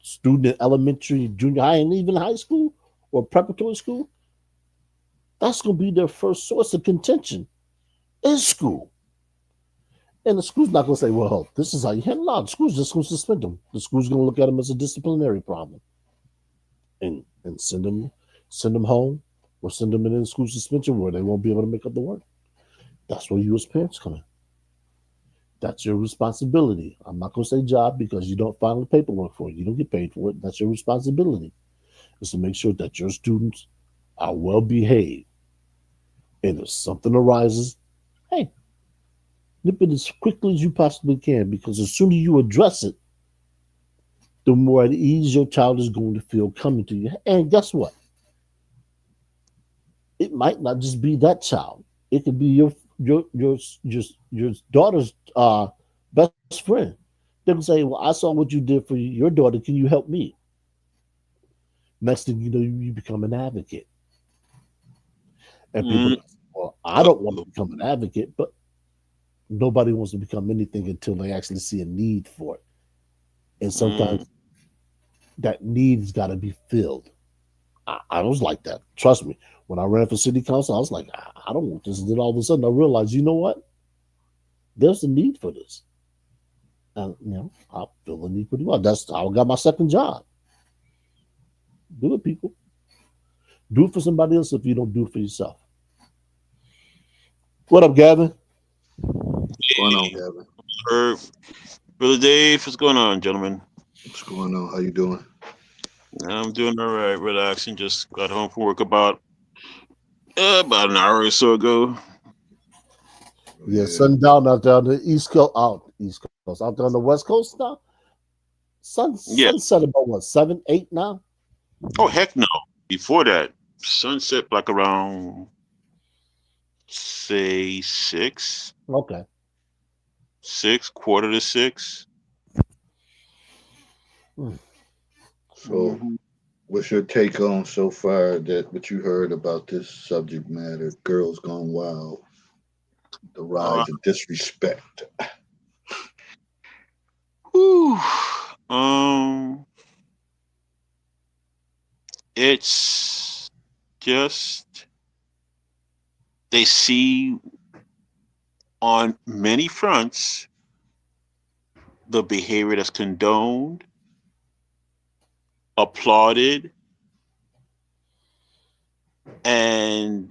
[SPEAKER 2] student in elementary, junior high, and even high school or preparatory school, that's going to be their first source of contention is school. And the school's not going to say, well, this is how you handle it. No, the school's just going to suspend them. The school's going to look at them as a disciplinary problem and send them home or send them in school suspension where they won't be able to make up the work. That's where you as parents come in. That's your responsibility. I'm not going to say job because you don't file the paperwork for it. You don't get paid for it. That's your responsibility is to make sure that your students are well behaved. And if something arises, hey, nip it as quickly as you possibly can because as soon as you address it, the more at ease your child is going to feel coming to you. And guess what? It might not just be that child. It could be your daughter's best friend. They can say, "Well, I saw what you did for your daughter. Can you help me?" Next thing you know, you become an advocate, and people,
[SPEAKER 3] Mm,
[SPEAKER 2] well, I don't want to become an advocate, but nobody wants to become anything until they actually see a need for it, and
[SPEAKER 3] mm.
[SPEAKER 2] sometimes that need's got to be filled. I was like that. Trust me. When I ran for city council, I was like, I don't want this. And then all of a sudden, I realized, you know what? There's a need for this. And, I feel the need pretty well. That's how I got my second job. Do it, people. Do it for somebody else if you don't do it for yourself. What up, Gavin?
[SPEAKER 1] What's going on, Gavin?
[SPEAKER 3] Herb, Brother Dave, what's going on, gentlemen?
[SPEAKER 1] What's going on? How you doing?
[SPEAKER 3] I'm doing all right, relaxing. Just got home from work about an hour or so ago.
[SPEAKER 1] Oh,
[SPEAKER 2] Yeah,
[SPEAKER 1] yeah.
[SPEAKER 2] sundown out there on the East Coast. Out East Coast. Out there on the West Coast now.
[SPEAKER 3] Yeah.
[SPEAKER 2] Sunset about what, 7, 8 now?
[SPEAKER 3] Oh heck no! Before that, sunset like around say
[SPEAKER 2] Okay.
[SPEAKER 3] quarter to six.
[SPEAKER 2] Hmm.
[SPEAKER 1] So,
[SPEAKER 3] Hmm.
[SPEAKER 1] what's your take on so far that what you heard about this subject matter? Girls Gone Wild, the
[SPEAKER 3] Uh,
[SPEAKER 1] rise of disrespect.
[SPEAKER 3] whew. Um, it's just they see on many fronts the behavior that's condoned, applauded, and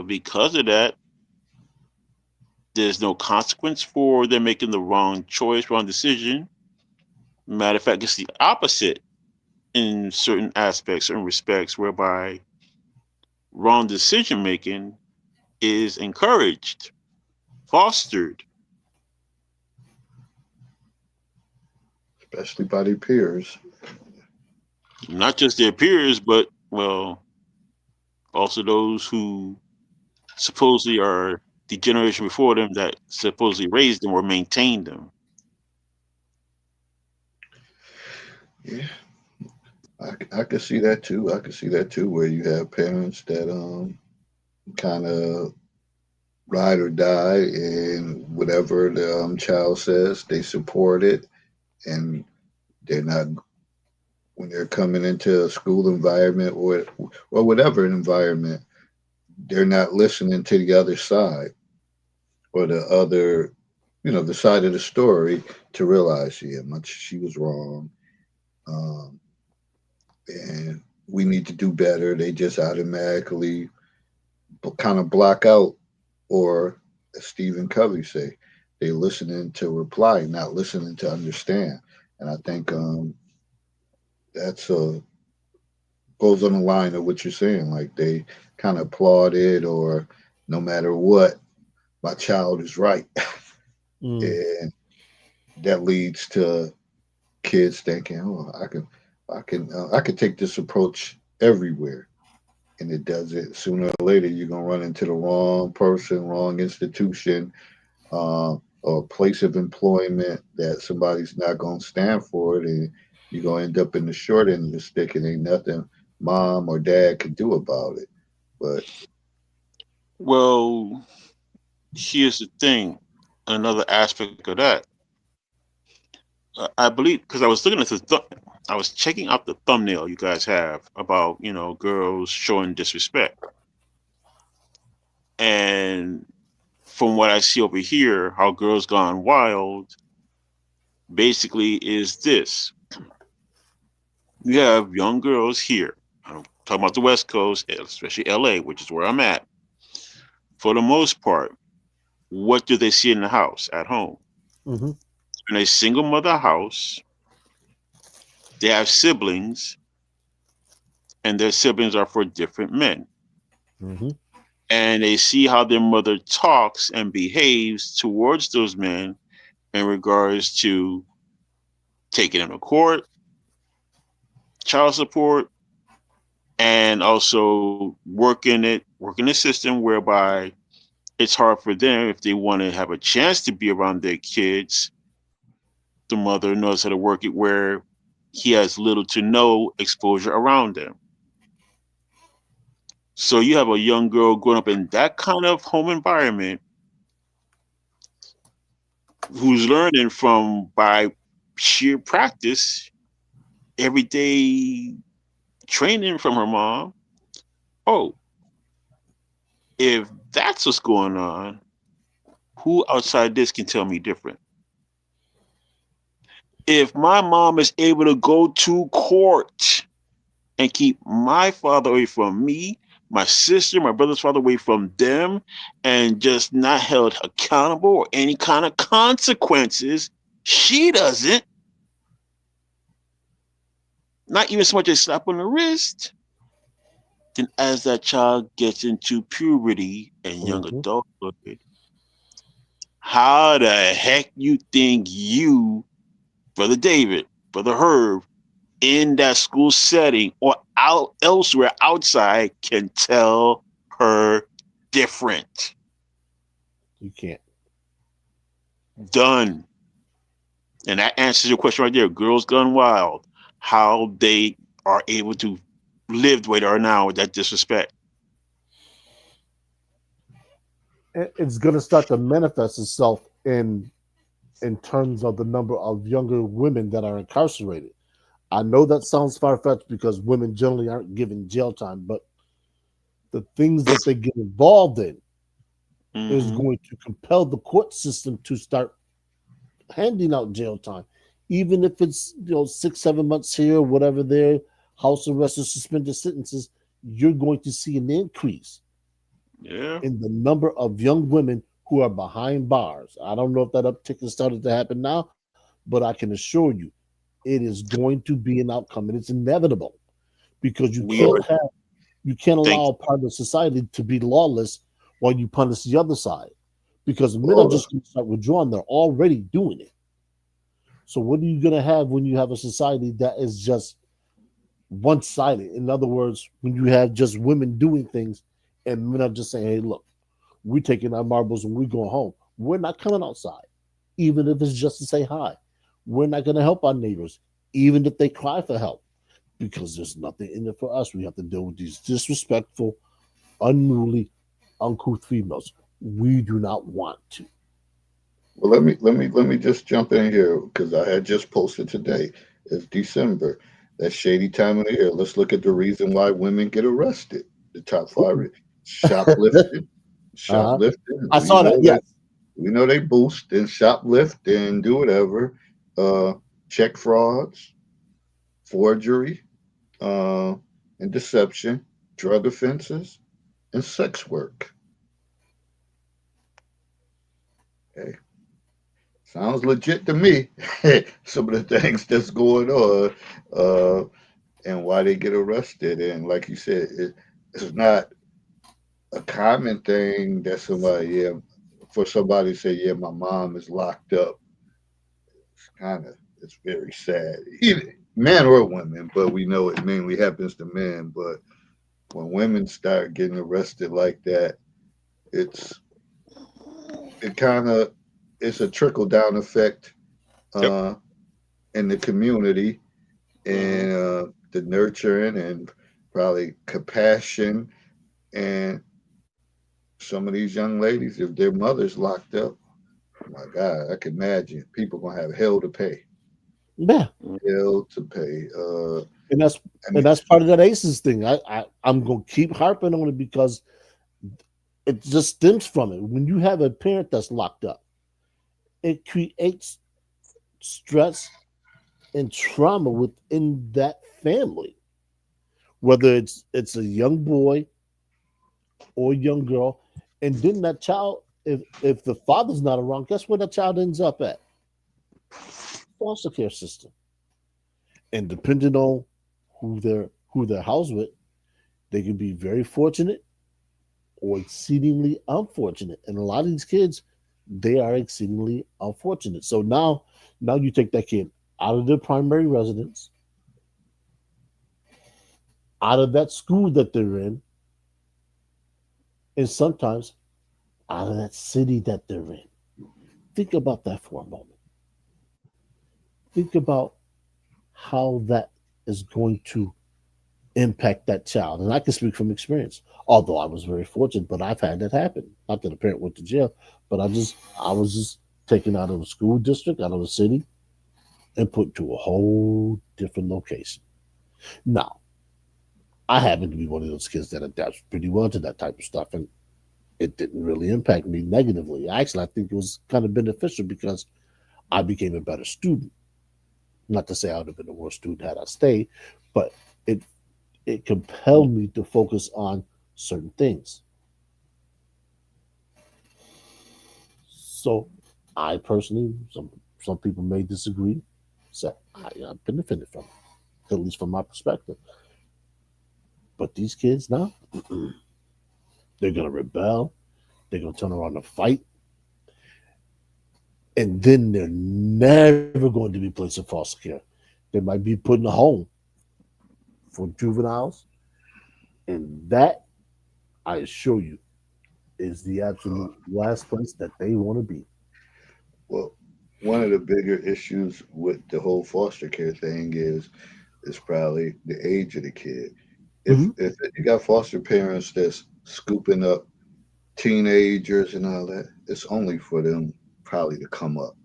[SPEAKER 3] because of that, there's no consequence for them making the wrong choice, wrong decision. Matter of fact, it's the opposite in certain aspects, certain respects, whereby wrong decision making is encouraged, fostered.
[SPEAKER 1] Especially by their peers.
[SPEAKER 3] Not just their peers, but well, also those who supposedly are the generation before them that supposedly raised them or maintained them.
[SPEAKER 1] Yeah, I could see that too. I could see that too, where you have parents that kind of ride or die, and whatever the child says, they support it, and they're not when they're coming into a school environment or whatever environment, they're not listening to the other side or the other, the side of the story to realize, yeah, much she was wrong, um, and we need to do better. They just automatically kind of block out, or as Stephen Covey say, they listening to reply, not listening to understand. And I think that's goes on the line of what you're saying. Like they kind of applaud it, or no matter what, my child is right,
[SPEAKER 2] Mm.
[SPEAKER 1] and that leads to kids thinking, "Oh, I can take this approach everywhere." And it does it. Sooner or later, you're gonna run into the wrong person, wrong institution, or place of employment that somebody's not gonna stand for it, and you're gonna end up in the short end of the stick, and ain't nothing mom or dad can do about it. But
[SPEAKER 3] Well, here's the thing. Another aspect of that, I believe, because I was looking at I was checking out the thumbnail you guys have about girls showing disrespect, and from what I see over here, how Girls Gone Wild basically is this: you have young girls here. I'm talking about the West Coast, especially LA, which is where I'm at. For the most part, what do they see in the house at home?
[SPEAKER 2] Mm-hmm.
[SPEAKER 3] In a single mother house, they have siblings, and their siblings are for different men.
[SPEAKER 2] Mm-hmm.
[SPEAKER 3] And they see how their mother talks and behaves towards those men in regards to taking them to court, child support, and also working the system whereby it's hard for them if they want to have a chance to be around their kids. The mother knows how to work it where he has little to no exposure around them. So you have a young girl growing up in that kind of home environment who's learning from by sheer practice, everyday training from her mom. Oh, if that's what's going on, who outside this can tell me different? If my mom is able to go to court and keep my father away from me, my sister, my brother's father away from them, and just not held accountable or any kind of consequences, she doesn't. Not even so much as a slap on the wrist. Then, as that child gets into puberty and young
[SPEAKER 2] Mm-hmm.
[SPEAKER 3] adulthood, how the heck you think you, Brother David, Brother Herb, in that school setting or out elsewhere outside can tell her different?
[SPEAKER 2] You can't.
[SPEAKER 3] Done. And that answers your question right there. Girls Gone Wild. How they are able to live the way they are now with that disrespect.
[SPEAKER 2] It's going to start to manifest itself in terms of the number of younger women that are incarcerated. I know that sounds far fetched because women generally aren't given jail time, but the things that they get involved in is
[SPEAKER 3] Mm-hmm.
[SPEAKER 2] going to compel the court system to start handing out jail time, even if it's 6 7 months here, whatever their house arrest or suspended sentences. You're going to see an increase
[SPEAKER 3] Yeah.
[SPEAKER 2] in the number of young women who are behind bars. I don't know if that uptick has started to happen now, but I can assure you it is going to be an outcome and it's inevitable because
[SPEAKER 3] We are.
[SPEAKER 2] you can't
[SPEAKER 3] Thank
[SPEAKER 2] allow a part of society to be lawless while you punish the other side because men are
[SPEAKER 1] Well,
[SPEAKER 2] just going to start withdrawing. They're already doing it. So what are you going to have when you have a society that is just one sided? In other words, when you have just women doing things and men are just saying, "Hey, look, we're taking our marbles and we're going home. We're not coming outside, even if it's just to say hi. We're not going to help our neighbors, even if they cry for help, because there's nothing in it for us. We have to deal with these disrespectful, unruly, uncouth females. We do not want to."
[SPEAKER 1] well, let me just jump in here because I had just posted today. It's December. That shady time of the year. Let's look at the reason why women get arrested. The top five:
[SPEAKER 2] Ooh.
[SPEAKER 1] shoplifting,
[SPEAKER 2] Uh-huh.
[SPEAKER 1] shoplifting.
[SPEAKER 2] I saw that. Yes.
[SPEAKER 1] We know they boost and shoplift and do whatever. Uh, check frauds, forgery, uh, and deception, drug offenses, and sex work. Okay. Sounds legit to me. Some of the things that's going on, uh, and why they get arrested. And like you said, it's not a common thing that for somebody to say, yeah, my mom is locked up. It's very sad. Either men or women, but we know it mainly happens to men. But when women start getting arrested like that, it's it kind of it's a trickle down effect
[SPEAKER 3] Yep.
[SPEAKER 1] uh, in the community
[SPEAKER 3] Mm-hmm.
[SPEAKER 1] and the nurturing and probably compassion and some of these young ladies, if their mother's locked up, my God, I can imagine people gonna have hell to pay.
[SPEAKER 2] Yeah,
[SPEAKER 1] Hell to pay.
[SPEAKER 2] and that's
[SPEAKER 1] I
[SPEAKER 2] and
[SPEAKER 1] mean,
[SPEAKER 2] that's part of that ACEs thing. I'm gonna keep harping on it because it just stems from it. When you have a parent that's locked up, it creates stress and trauma within that family. Whether it's a young boy or a young girl, and then that child, if the father's not around, guess where that child ends up at? Foster care system. And depending on who they're housed with, they can be very fortunate or exceedingly unfortunate. And a lot of these kids, they are exceedingly unfortunate. So now you take that kid out of their primary residence, out of that school that they're in, and sometimes out of that city that they're in. Think about that for a moment. Think about how that is going to impact that child. And I can speak from experience. Although I was very fortunate, but I've had that happen. Not that a parent went to jail, but I was just taken out of the school district, out of the city, and put to a whole different location. Now, I happen to be one of those kids that adapts pretty well to that type of stuff, and it didn't really impact me negatively. Actually, I think it was kind of beneficial because I became a better student. Not to say I would have been a worse student had I stayed, but it it compelled me to focus on certain things. So I personally, some people may disagree, say I benefited from it, at least from my perspective. But these kids now, they're gonna rebel, they're gonna turn around and fight, and then they're never going to be placed in foster care. They might be put in a home for juveniles, and that, I assure you, is the
[SPEAKER 1] uh,
[SPEAKER 2] absolute last place that they want to be.
[SPEAKER 1] well, one of the bigger issues with the whole foster care thing is probably the age of the kid.
[SPEAKER 2] Mhm.
[SPEAKER 1] If you got foster parents that's scooping up teenagers and all that, it's only for them probably to come up.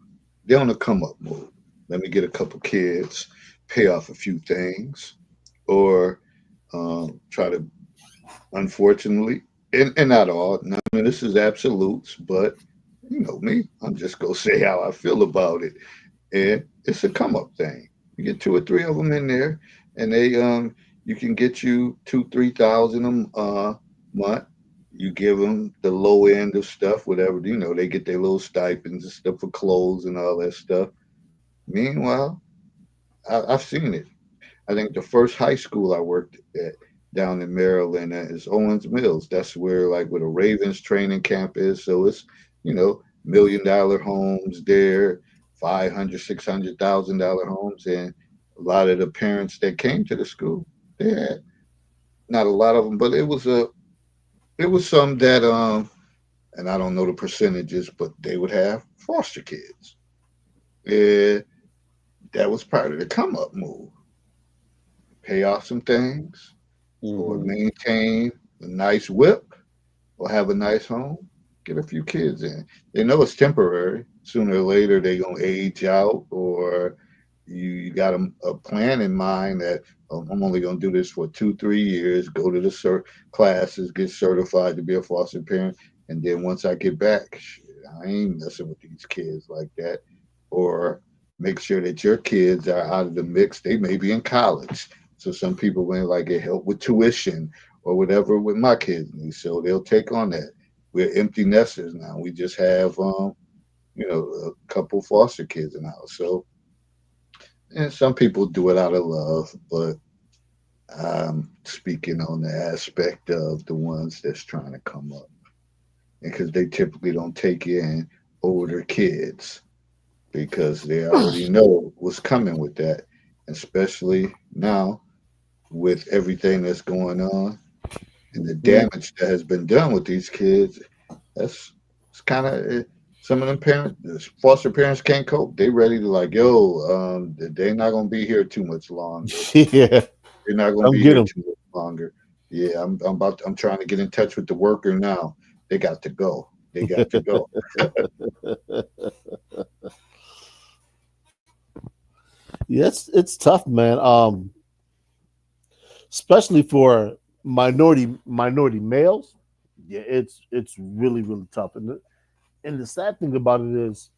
[SPEAKER 1] They're on the come up mode. Let me get a couple kids, pay off a few things, or try to, unfortunately, and not all, none of this is absolutes, but you know me, I'm just gonna say how I feel about it. And it's a come up thing. You get two or three of them in there, and they you can get you 2-3 thousand a month. You give them the low end of stuff, whatever, you know. They get their little stipends and stuff for clothes and all that stuff. Meanwhile, I've seen it. I think the first high school I worked at down in Maryland is Owens Mills. That's where the Ravens training camp is. So it's, $1 million homes there, 500, $600,000 homes. And a lot of the parents that came to the school, they had not a lot of them, but it was some that, and I don't know the percentages, but they would have foster kids. Yeah, that was part of the come up move. Pay off some things, or
[SPEAKER 3] Hmm.
[SPEAKER 1] maintain a nice whip, or have a nice home, get a few kids in. They know it's temporary. Sooner or later, they're going to age out, or you got a plan in mind that, I'm only going to do this for 2-3 years, go to the classes, get certified to be a foster parent. And then once I get back, shit, I ain't messing with these kids like that. Or make sure that your kids are out of the mix. They may be in college. So some people may like get help with tuition or whatever with my kids need. So they'll take on that. We're empty nesters now. We just have a couple foster kids in the house. So, and some people do it out of love, but I'm speaking on the aspect of the ones that's trying to come up. Because they typically don't take in older kids because they already know what's coming with that. Especially now with everything that's going on and the damage that has been done with these kids. That's it's kind of some of them parents, the foster parents can't cope. They ready to like, yo, they're not gonna be here too much longer.
[SPEAKER 2] Yeah,
[SPEAKER 1] They're not gonna
[SPEAKER 2] come
[SPEAKER 1] be
[SPEAKER 2] get
[SPEAKER 1] here
[SPEAKER 2] them.
[SPEAKER 1] too much longer. Yeah, I'm trying to get in touch with the worker now. They got to go. They got to go.
[SPEAKER 2] Yes, it's tough, man. Especially for minority males. Yeah, it's really really tough. And the sad thing about it is,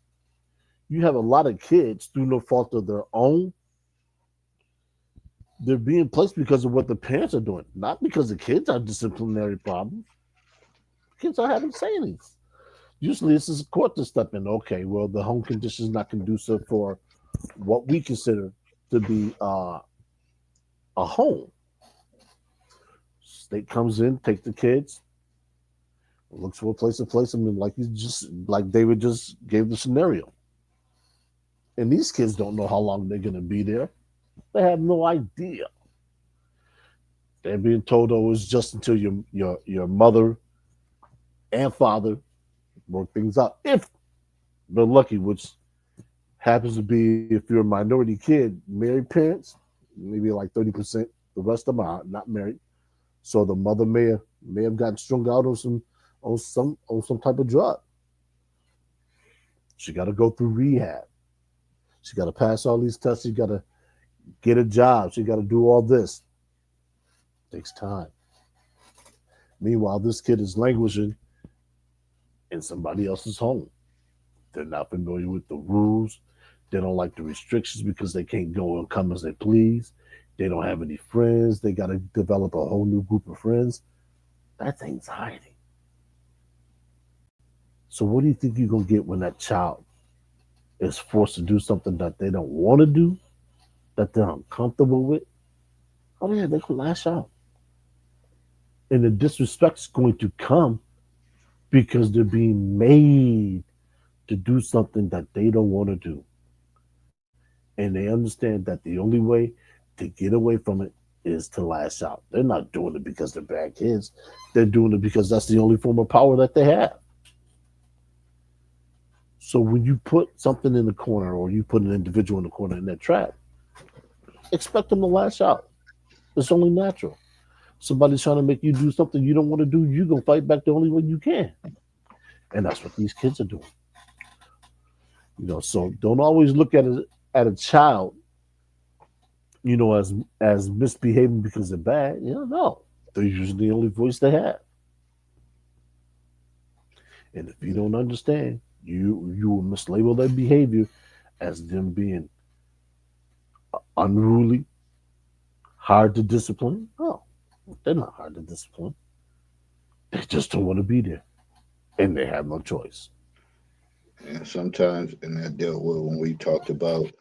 [SPEAKER 2] you have a lot of kids through no fault of their own. They're being placed because of what the parents are doing, not because the kids are disciplinary problems. Kids are having sayings. Usually, this is a court to step in. Okay, well, the home condition is not conducive for what we consider to be a home. State comes in, take the kids, looks for a place to place them in, like David just gave the scenario. And these kids don't know how long they're gonna be there. They have no idea. They're being told, oh, it's just until your mother and father work things out. If they're lucky, which happens to be if you're a minority kid, married parents, maybe like 30%. The rest of them are not married. So the mother may have gotten strung out on some type of drug. She got to go through rehab. She got to pass all these tests. She got to get a job. She got to do all this. It takes time. Meanwhile, this kid is languishing in somebody else's home. They're not familiar with the rules. They don't like the restrictions because they can't go and come as they please. They don't have any friends. They got to develop a whole new group of friends. That's anxiety. So, what do you think you're going to get when that child is forced to do something that they don't want to do, that they're uncomfortable with? Oh, yeah, they can lash out. And the disrespect is going to come because they're being made to do something that they don't want to do. And they understand that the only way to get away from it is to lash out. They're not doing it because they're bad kids. They're doing it because that's the only form of power that they have. So when you put something in the corner or you put an individual in the corner in that trap, expect them to lash out. It's only natural. Somebody's trying to make you do something you don't want to do, you're going to fight back the only way you can. And that's what these kids are doing. So don't always look at a child, as misbehaving because they're bad. No. They're usually the only voice they have. And if you don't understand, you will mislabel their behavior as them being unruly, hard to discipline. No, they're not hard to discipline. They just don't want to be there. And they have no choice.
[SPEAKER 1] And sometimes, and that dealt with when we talked about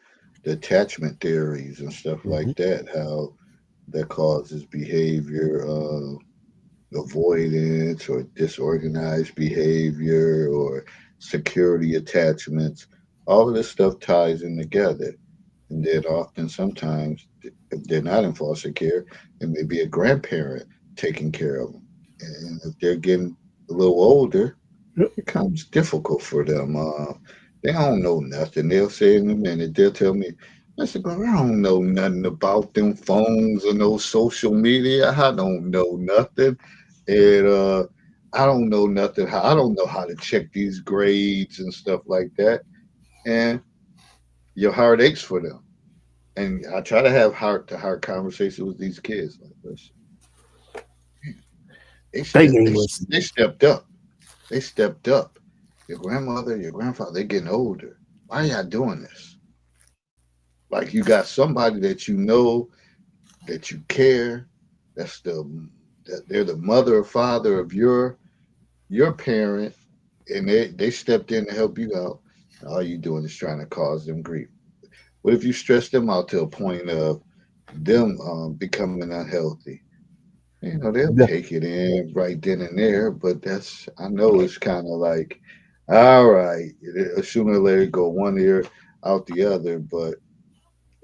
[SPEAKER 1] the attachment theories and stuff
[SPEAKER 2] Mm-hmm.
[SPEAKER 1] like that, how that causes behavior, avoidance or disorganized behavior or security attachments. All of this stuff ties in together. And then often, sometimes, if they're not in foster care, it may be a grandparent taking care of them. And if they're getting a little older,
[SPEAKER 2] Yep.
[SPEAKER 1] it becomes difficult for them. They don't know nothing. They'll say in a minute, they'll tell me, Mr. Glover, I don't know nothing about them phones or no social media. I don't know nothing. And I don't know nothing. I don't know how to check these grades and stuff like that. And your heart aches for them. And I try to have heart to heart conversations with these kids. Like, listen, they
[SPEAKER 2] They
[SPEAKER 1] stepped,
[SPEAKER 2] ain't
[SPEAKER 1] they,
[SPEAKER 2] listening.
[SPEAKER 1] they stepped up. They stepped up. Your grandmother, your grandfather, they're getting older. Why are y'all doing this? Like you got somebody that you know, that you care, that's that they're the mother or father of your parent, and they stepped in to help you out. All you doing is trying to cause them grief. What if you stress them out to a point of them becoming unhealthy? They'll
[SPEAKER 2] Yeah.
[SPEAKER 1] take it in right then and there, but I know it's kind of like, all right, sooner or later go one ear out the other. But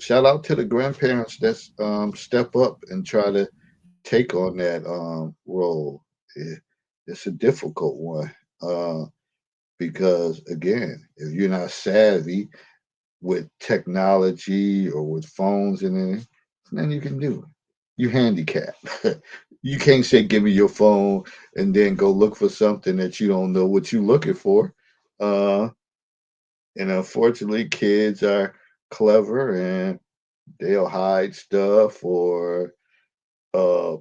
[SPEAKER 1] shout out to the grandparents that's step up and try to take on that role. It, it's a difficult one because again, if you're not savvy with technology or with phones and anything, then you can do. you handicapped. You can't say give me your phone and then go look for something that you don't know what you're looking for. Uh, and unfortunately, kids are clever and they'll hide stuff or uh,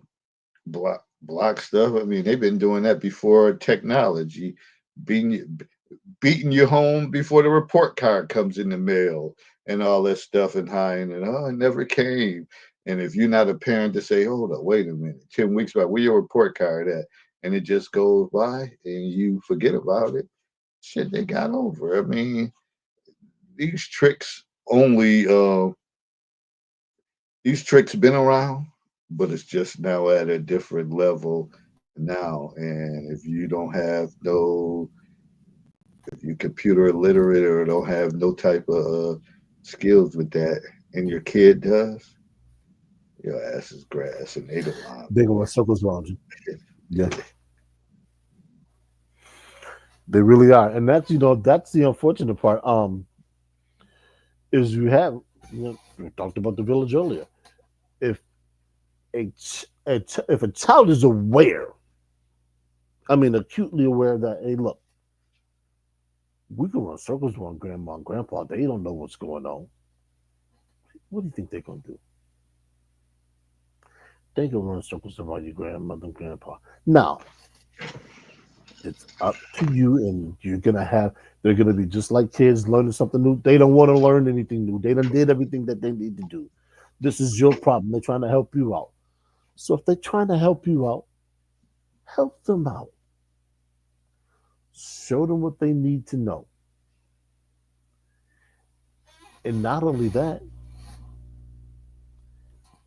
[SPEAKER 1] block stuff. I mean, they've been doing that before technology, beating beating you home before the report card comes in the mail and all that stuff and hiding it. Oh, it never came. And if you're not a parent to say, hold up, wait a minute, 10 weeks back, where your report card at? And it just goes by and you forget about it. Shit, they got over. I mean, these tricks only these tricks been around, but it's just now at a different level now. And if you don't have no, if you're computer illiterate or don't have no type of skills with that, and your kid does, your ass is grass, and they the line
[SPEAKER 2] They go
[SPEAKER 1] for
[SPEAKER 2] in circles around you. Yeah,
[SPEAKER 1] it.
[SPEAKER 2] they really are, and that's the unfortunate part. Is you have we talked about the village earlier. If if a child is aware, I mean, acutely aware that hey, look, we can run circles around grandma and grandpa. They don't know what's going on. What do you think they're gonna do? They can run circles around your grandmother and grandpa. Now, it's up to you, and you're gonna have. They're gonna be just like kids learning something new. They don't want to learn anything new. They done did everything that they need to do. This is your problem. They're trying to help you out. So if they're trying to help you out, help them out. Show them what they need to know. And not only that,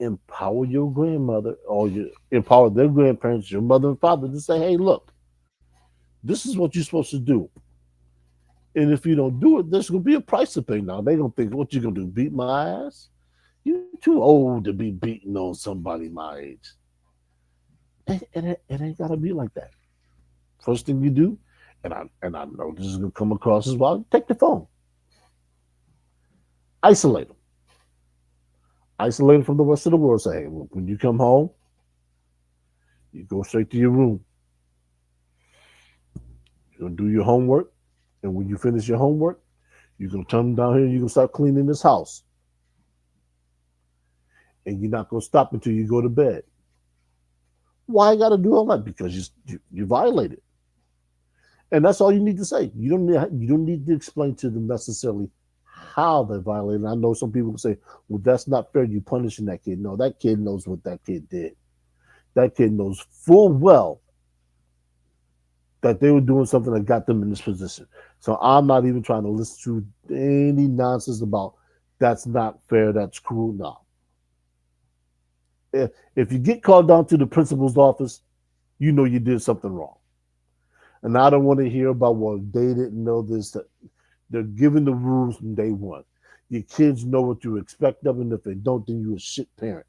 [SPEAKER 2] empower your grandmother or empower their grandparents, your mother and father, to say, hey, look, this is what you're supposed to do. And if you don't do it, there's gonna be a price to pay. Now they gonna think, what you gonna do? Beat my ass? You're too old to be beating on somebody my age. It ain't gotta be like that. First thing you do, and I know this is gonna come across as well. Take the phone, isolate them, isolate them from the rest of the world. Say, hey, look, when you come home, you go straight to your room. You're gonna do your homework, and when you finish your homework, you're gonna come down here and you're gonna start cleaning this house. And you're not gonna stop until you go to bed. Why I gotta do all that? Because you violated. And that's all you need to say. You don't need to explain to them necessarily how they violated. I know some people say, "Well, that's not fair. You punishing that kid." No, that kid knows what that kid did. That kid knows full well that they were doing something that got them in this position. So I'm not even trying to listen to any nonsense about that's not fair. That's cruel. No. If you get called down to the principal's office, you know you did something wrong. And I don't want to hear about, well, they didn't know this. That they're given the rules from day one. Your kids know what you expect of them. If they don't, then you're a shit parent.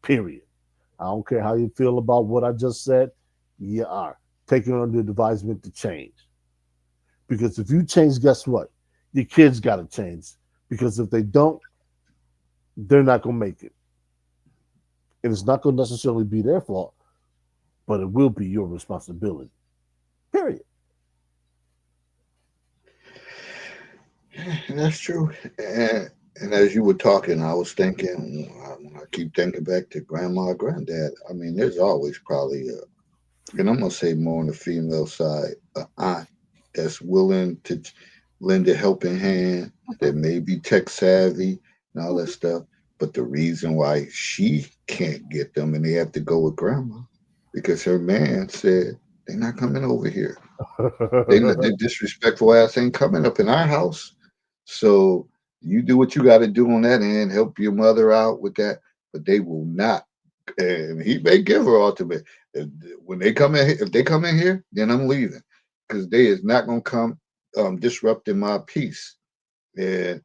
[SPEAKER 2] Period. I don't care how you feel about what I just said. You are taking under advisement to change. Because if you change, guess what? Your kids got to change. Because if they don't, they're not going to make it. And it's not going to necessarily be their fault, but it will be your responsibility. Period.
[SPEAKER 1] That's true. And as you were talking, I was thinking, I keep thinking back to grandma, granddad. I mean, there's always probably, and I'm going to say more on the female side, an aunt that's willing to lend a helping hand, that may be tech savvy and all that stuff. But the reason why she can't get them and they have to go with grandma because her man said, they're not coming over here. They disrespectful ass ain't coming up in our house. So you do what you got to do on that end, help your mother out with that, but they will not. And he may give her ultimate. When they come in, if they come in here, then I'm leaving because they is not gonna come disrupting my peace. And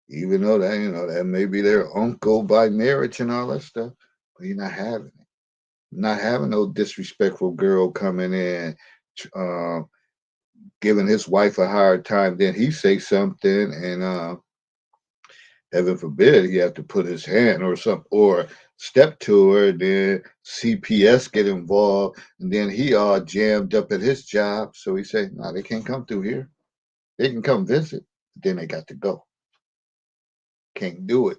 [SPEAKER 1] even though that that may be their uncle by marriage and all that stuff, but you're not having it. Not having no disrespectful girl coming in. Um, Giving his wife a hard time, then he say something, and heaven forbid he have to put his hand or step to her, then CPS get involved, and then he all jammed up at his job. So he said, "No, they can't come through here. They can come visit, but then they got to go. Can't do it."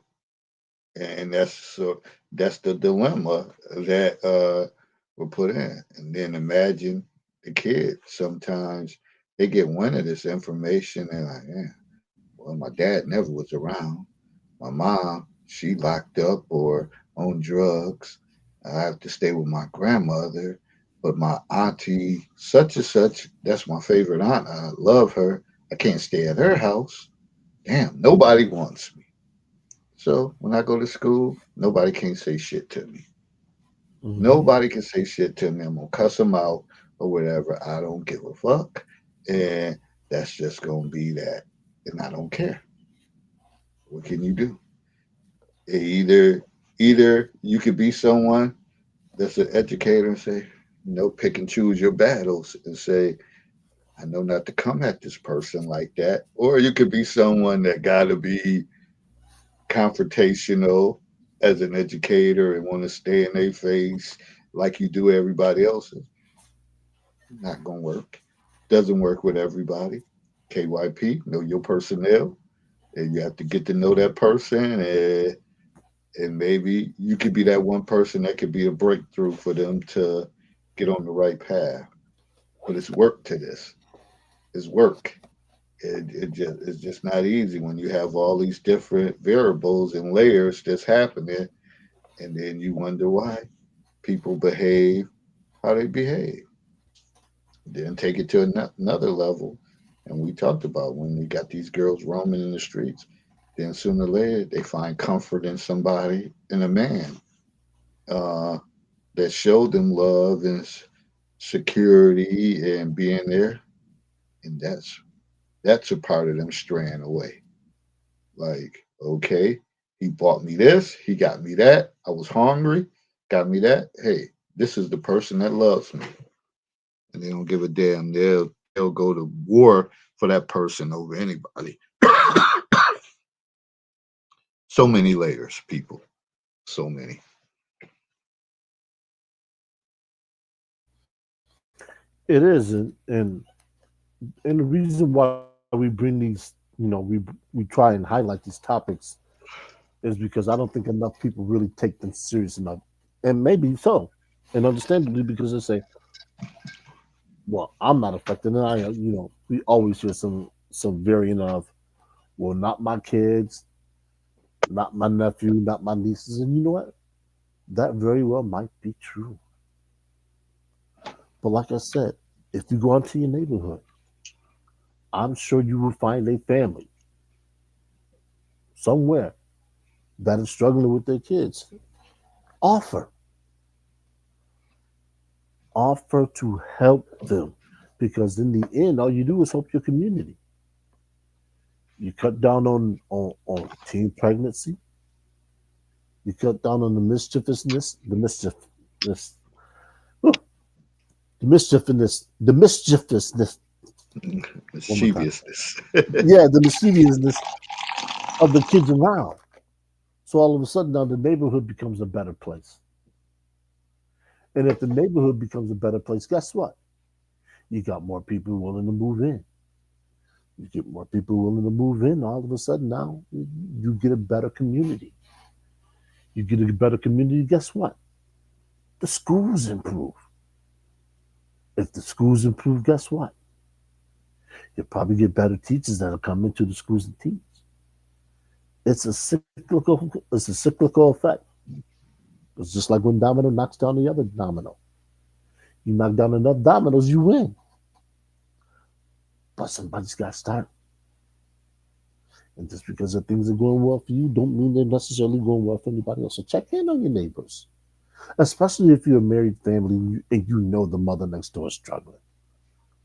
[SPEAKER 1] And that's the dilemma that we're put in. And then imagine the kids. Sometimes they get wind of this information and like, yeah, well, my dad never was around. My mom, she locked up or on drugs. I have to stay with my grandmother. But my auntie, such and such, that's my favorite aunt. I love her. I can't stay at her house. Damn, nobody wants me. So when I go to school, nobody can say shit to me.
[SPEAKER 2] Mm-hmm.
[SPEAKER 1] Nobody can say shit to me. I'm gonna cuss them out or whatever. I don't give a fuck, and that's just gonna be that. And I don't care. What can you do? Either either you could be someone that's an educator and say, pick and choose your battles and say, I know not to come at this person like that. Or you could be someone that gotta be confrontational as an educator and want to stay in their face like you do everybody else's. Not gonna work. Doesn't work with everybody. KYP, know your personnel, and you have to get to know that person, and maybe you could be that one person that could be a breakthrough for them to get on the right path. But it's work to this. It's work. It's just not easy when you have all these different variables and layers that's happening, and then you wonder why people behave how they behave. Then take it to another level, and we talked about when we got these girls roaming in the streets. Then sooner or later they find comfort in somebody, in a man, uh, that showed them love and security and being there, and that's a part of them straying away. Like, okay, he bought me this, he got me that. I was hungry, got me that. Hey, this is the person that loves me, and they don't give a damn. They'll go to war for that person over anybody. So many layers, people. So many.
[SPEAKER 2] It is, and the reason why we bring these, we try and highlight these topics is because I don't think enough people really take them serious enough, and maybe so, and understandably because they say, "Well, I'm not affected," and we always hear some variant of, "Well, not my kids, not my nephew, not my nieces," and you know what? That very well might be true. But like I said, if you go into your neighborhood, I'm sure you will find a family somewhere that is struggling with their kids. Offer, offer to help them, because in the end, all you do is help your community. You cut down on teen pregnancy. You cut down on the mischievousness, whew, the mischievousness. One more time.
[SPEAKER 1] Mischievousness.
[SPEAKER 2] Yeah, the mischievousness of the kids around. So all of a sudden now the neighborhood becomes a better place. And if the neighborhood becomes a better place, guess what? You got more people willing to move in. You get more people willing to move in. All of a sudden now you get a better community. You get a better community. Guess what? The schools improve. If the schools improve, guess what? You'll probably get better teachers that'll come into the schools and teach. It's a cyclical effect. It's just like when domino knocks down the other domino. You knock down enough dominoes, you win. But somebody's got to start. And just because the things are going well for you, don't mean they're necessarily going well for anybody else. So check in on your neighbors, especially if you're a married family and you know the mother next door is struggling.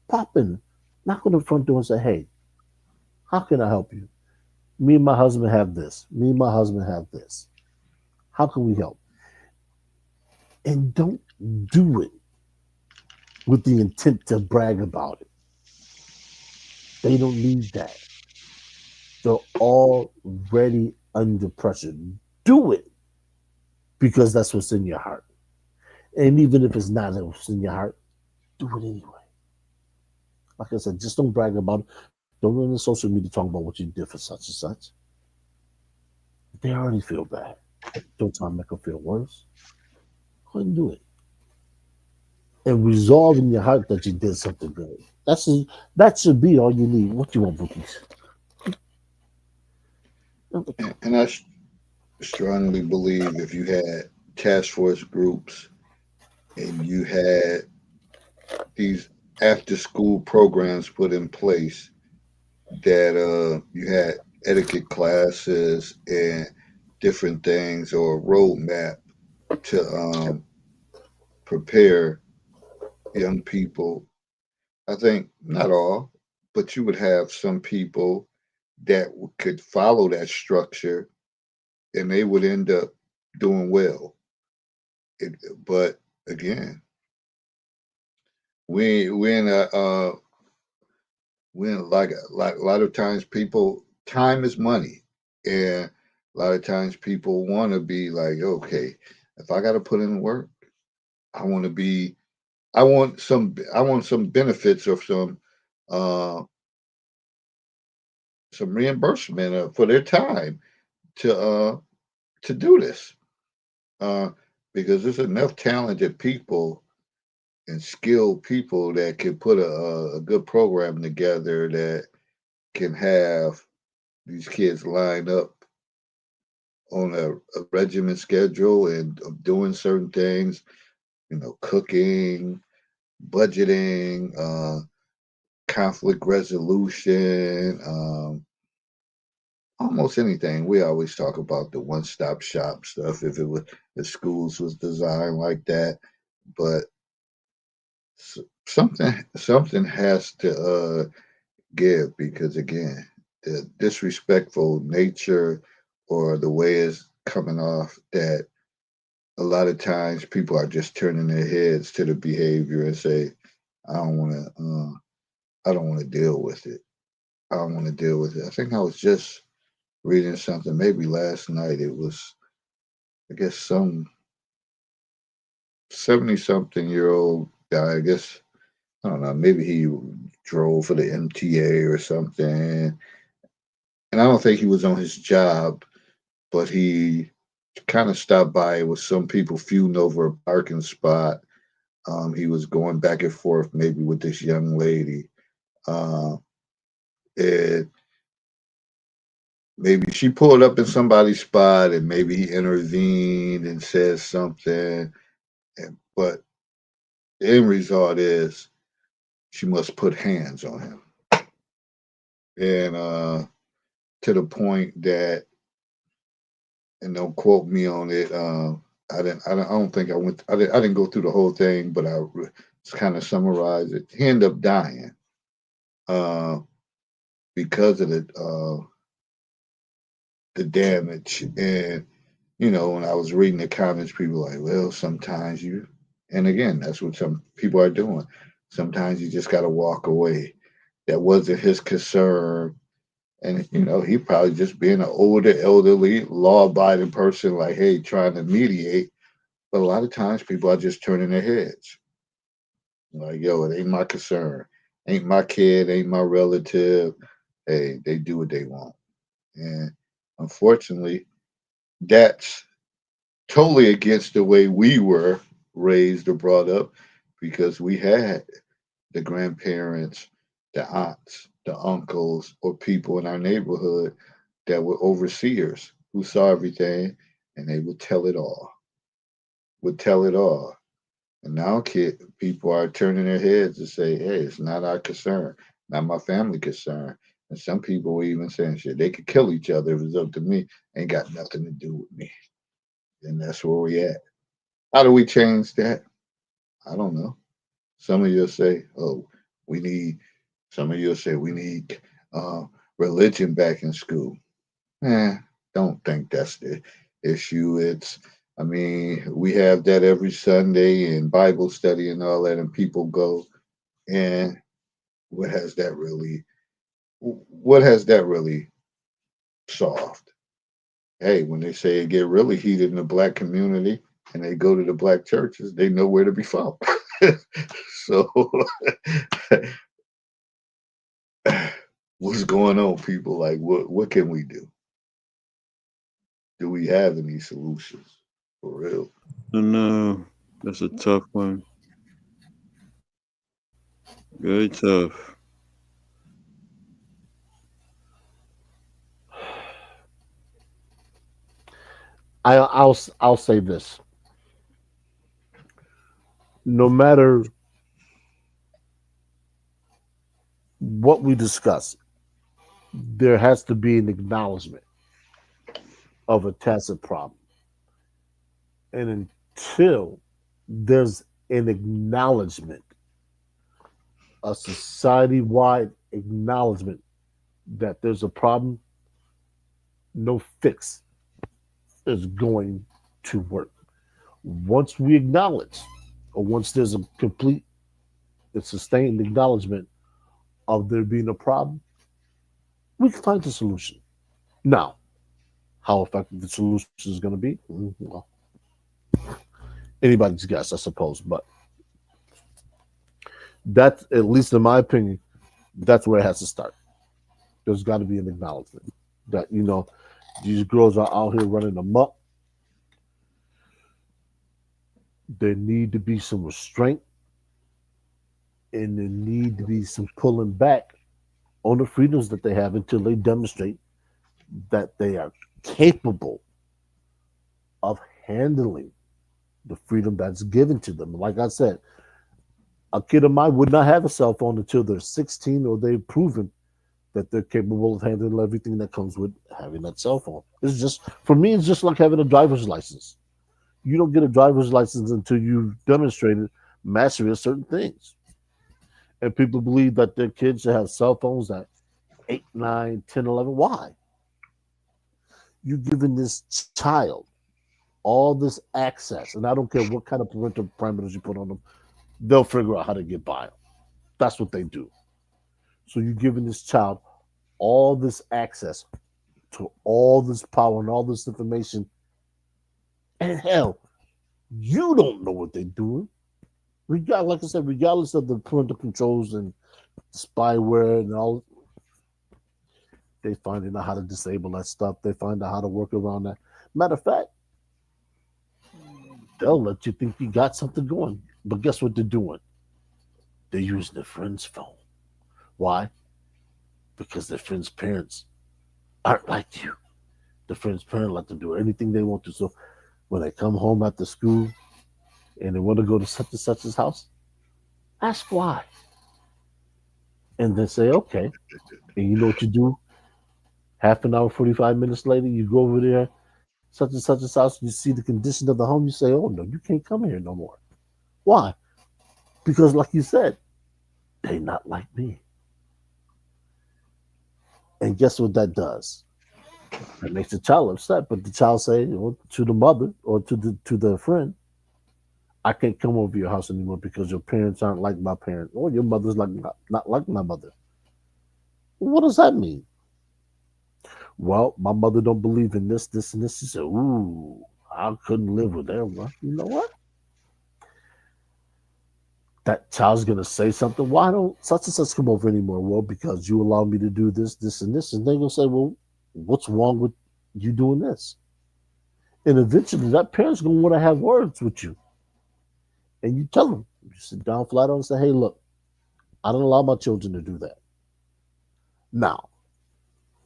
[SPEAKER 2] Pop in, knock on the front door and say, "Hey, how can I help you? Me and my husband have this. Me and my husband have this. How can we help?" And don't do it with the intent to brag about it. They don't need that. They're already under pressure. Do it because that's what's in your heart. And even if it's not what's in your heart, do it anyway. Like I said, just don't brag about it. Don't go into social media talking about what you did for such and such. They already feel bad. Don't try to make them feel worse. Go ahead and do it. And resolve in your heart that you did something good. That should be all you need. What you want, bookies?
[SPEAKER 1] And I strongly believe if you had task force groups and you had these after school programs put in place, that you had etiquette classes and different things, or a roadmap to prepare young people. I think not all, but you would have some people that could follow that structure and they would end up doing well. But again, we in a when like a lot of times people, time is money, and a lot of times people want to be like, okay, if I got to put in work, I want to be, I want some benefits or uh some reimbursement for their time to uh to do this, uh because there's enough talented people and skilled people that can put a good program together that can have these kids lined up on a regimen schedule and of doing certain things, cooking, budgeting, conflict resolution, almost anything. We always talk about the one-stop shop stuff if schools was designed like that, but something has to give, because again, the disrespectful nature or the way it's coming off, that a lot of times people are just turning their heads to the behavior and say, I don't want to. I don't want to deal with it. I don't want to deal with it. I think I was just reading something maybe last night. It was, I guess, some 70-something-year-old guy. I guess, I don't know. Maybe he drove for the MTA or something, and I don't think he was on his job, but he kind of stopped by with some people feuding over a parking spot. He was going back and forth maybe with this young lady. Uh, and maybe she pulled up in somebody's spot and maybe he intervened and said something. But the end result is she must put hands on him. And to the point that, and don't quote me on it, I don't think I didn't go through the whole thing, but I just kind of summarize it. He ended up dying uh, because of the damage. And when I was reading the comments, people were like, well, sometimes you, and again, that's what some people are doing. Sometimes you just got to walk away. That wasn't his concern. And, he probably just being an older, elderly, law abiding person, like, hey, trying to mediate. But a lot of times people are just turning their heads. Like, yo, it ain't my concern. Ain't my kid, ain't my relative. Hey, they do what they want. And unfortunately, that's totally against the way we were raised or brought up, because we had the grandparents, the aunts, the uncles, or people in our neighborhood that were overseers who saw everything, and they would tell it all. Would tell it all. And now people are turning their heads to say, hey, it's not our concern, not my family concern. And some people were even saying shit, they could kill each other if it's up to me. Ain't got nothing to do with me. And that's where we at. How do we change that? I don't know. Some of you say, oh, we need, some of you say we need uh, religion back in school. Don't think that's the issue. I mean, we have that every Sunday and Bible study and all that, and people go. And what has that really, what has that really solved? Hey, when they say it get really heated in the black community and they go to the black churches, they know where to be found. So, what's going on, people? Like, what can we do? Do we have any solutions for real?
[SPEAKER 3] No, that's a tough one. Very tough.
[SPEAKER 2] I'll say this: no matter what we discuss, there has to be an acknowledgement of a tacit problem, and until there's an acknowledgement, a society-wide acknowledgement that there's a problem, no fix is going to work. Once we acknowledge, or once there's a complete and sustained acknowledgement of there being a problem, we can find the solution. Now, how effective the solution is going to be, well, anybody's guess, I suppose. But that's, at least in my opinion, that's where it has to start. There's got to be an acknowledgement that, these girls are out here running amok. There need to be some restraint, and there need to be some pulling back on the freedoms that they have until they demonstrate that they are capable of handling the freedom that's given to them. Like I said, a kid of mine would not have a cell phone until they're 16 or they've proven that they're capable of handling everything that comes with having that cell phone. It's just, for me, it's just like having a driver's license. You don't get a driver's license until you've demonstrated mastery of certain things. And people believe that their kids should have cell phones at 8, 9, 10, 11. Why? You're giving this child all this access, and I don't care what kind of parental parameters you put on them, they'll figure out how to get by them. That's what they do. So you're giving this child all this access to all this power and all this information, and hell, you don't know what they're doing. Like I said, regardless of the parental controls and spyware and all, they find out how to disable that stuff. They find out how to work around that. Matter of fact, they'll let you think you got something going. But guess what they're doing? They're using their friend's phone. Why? Because their friend's parents aren't like you. The friend's parents let them do anything they want to. So when they come home after school and they want to go to such and such's house, ask why. And then say, okay. And you know what you do? Half an hour, 45 minutes later, you go over there, such and such's house, you see the condition of the home, you say, oh no, you can't come here no more. Why? Because like you said, they not like me. And guess what that does? It makes the child upset, but the child say to the mother or to the friend, I can't come over your house anymore because your parents aren't like my parents, or your mother's like not like my mother. What does that mean? Well, my mother don't believe in this, this, and this. She said, ooh, I couldn't live with her. Well, you know what? That child's gonna say something. Why don't such and such come over anymore? Well, because you allow me to do this, this, and this. And they're gonna say, well, what's wrong with you doing this? And eventually that parent's gonna want to have words with you. And you tell them, you sit down flat on and say, hey, look, I don't allow my children to do that. Now,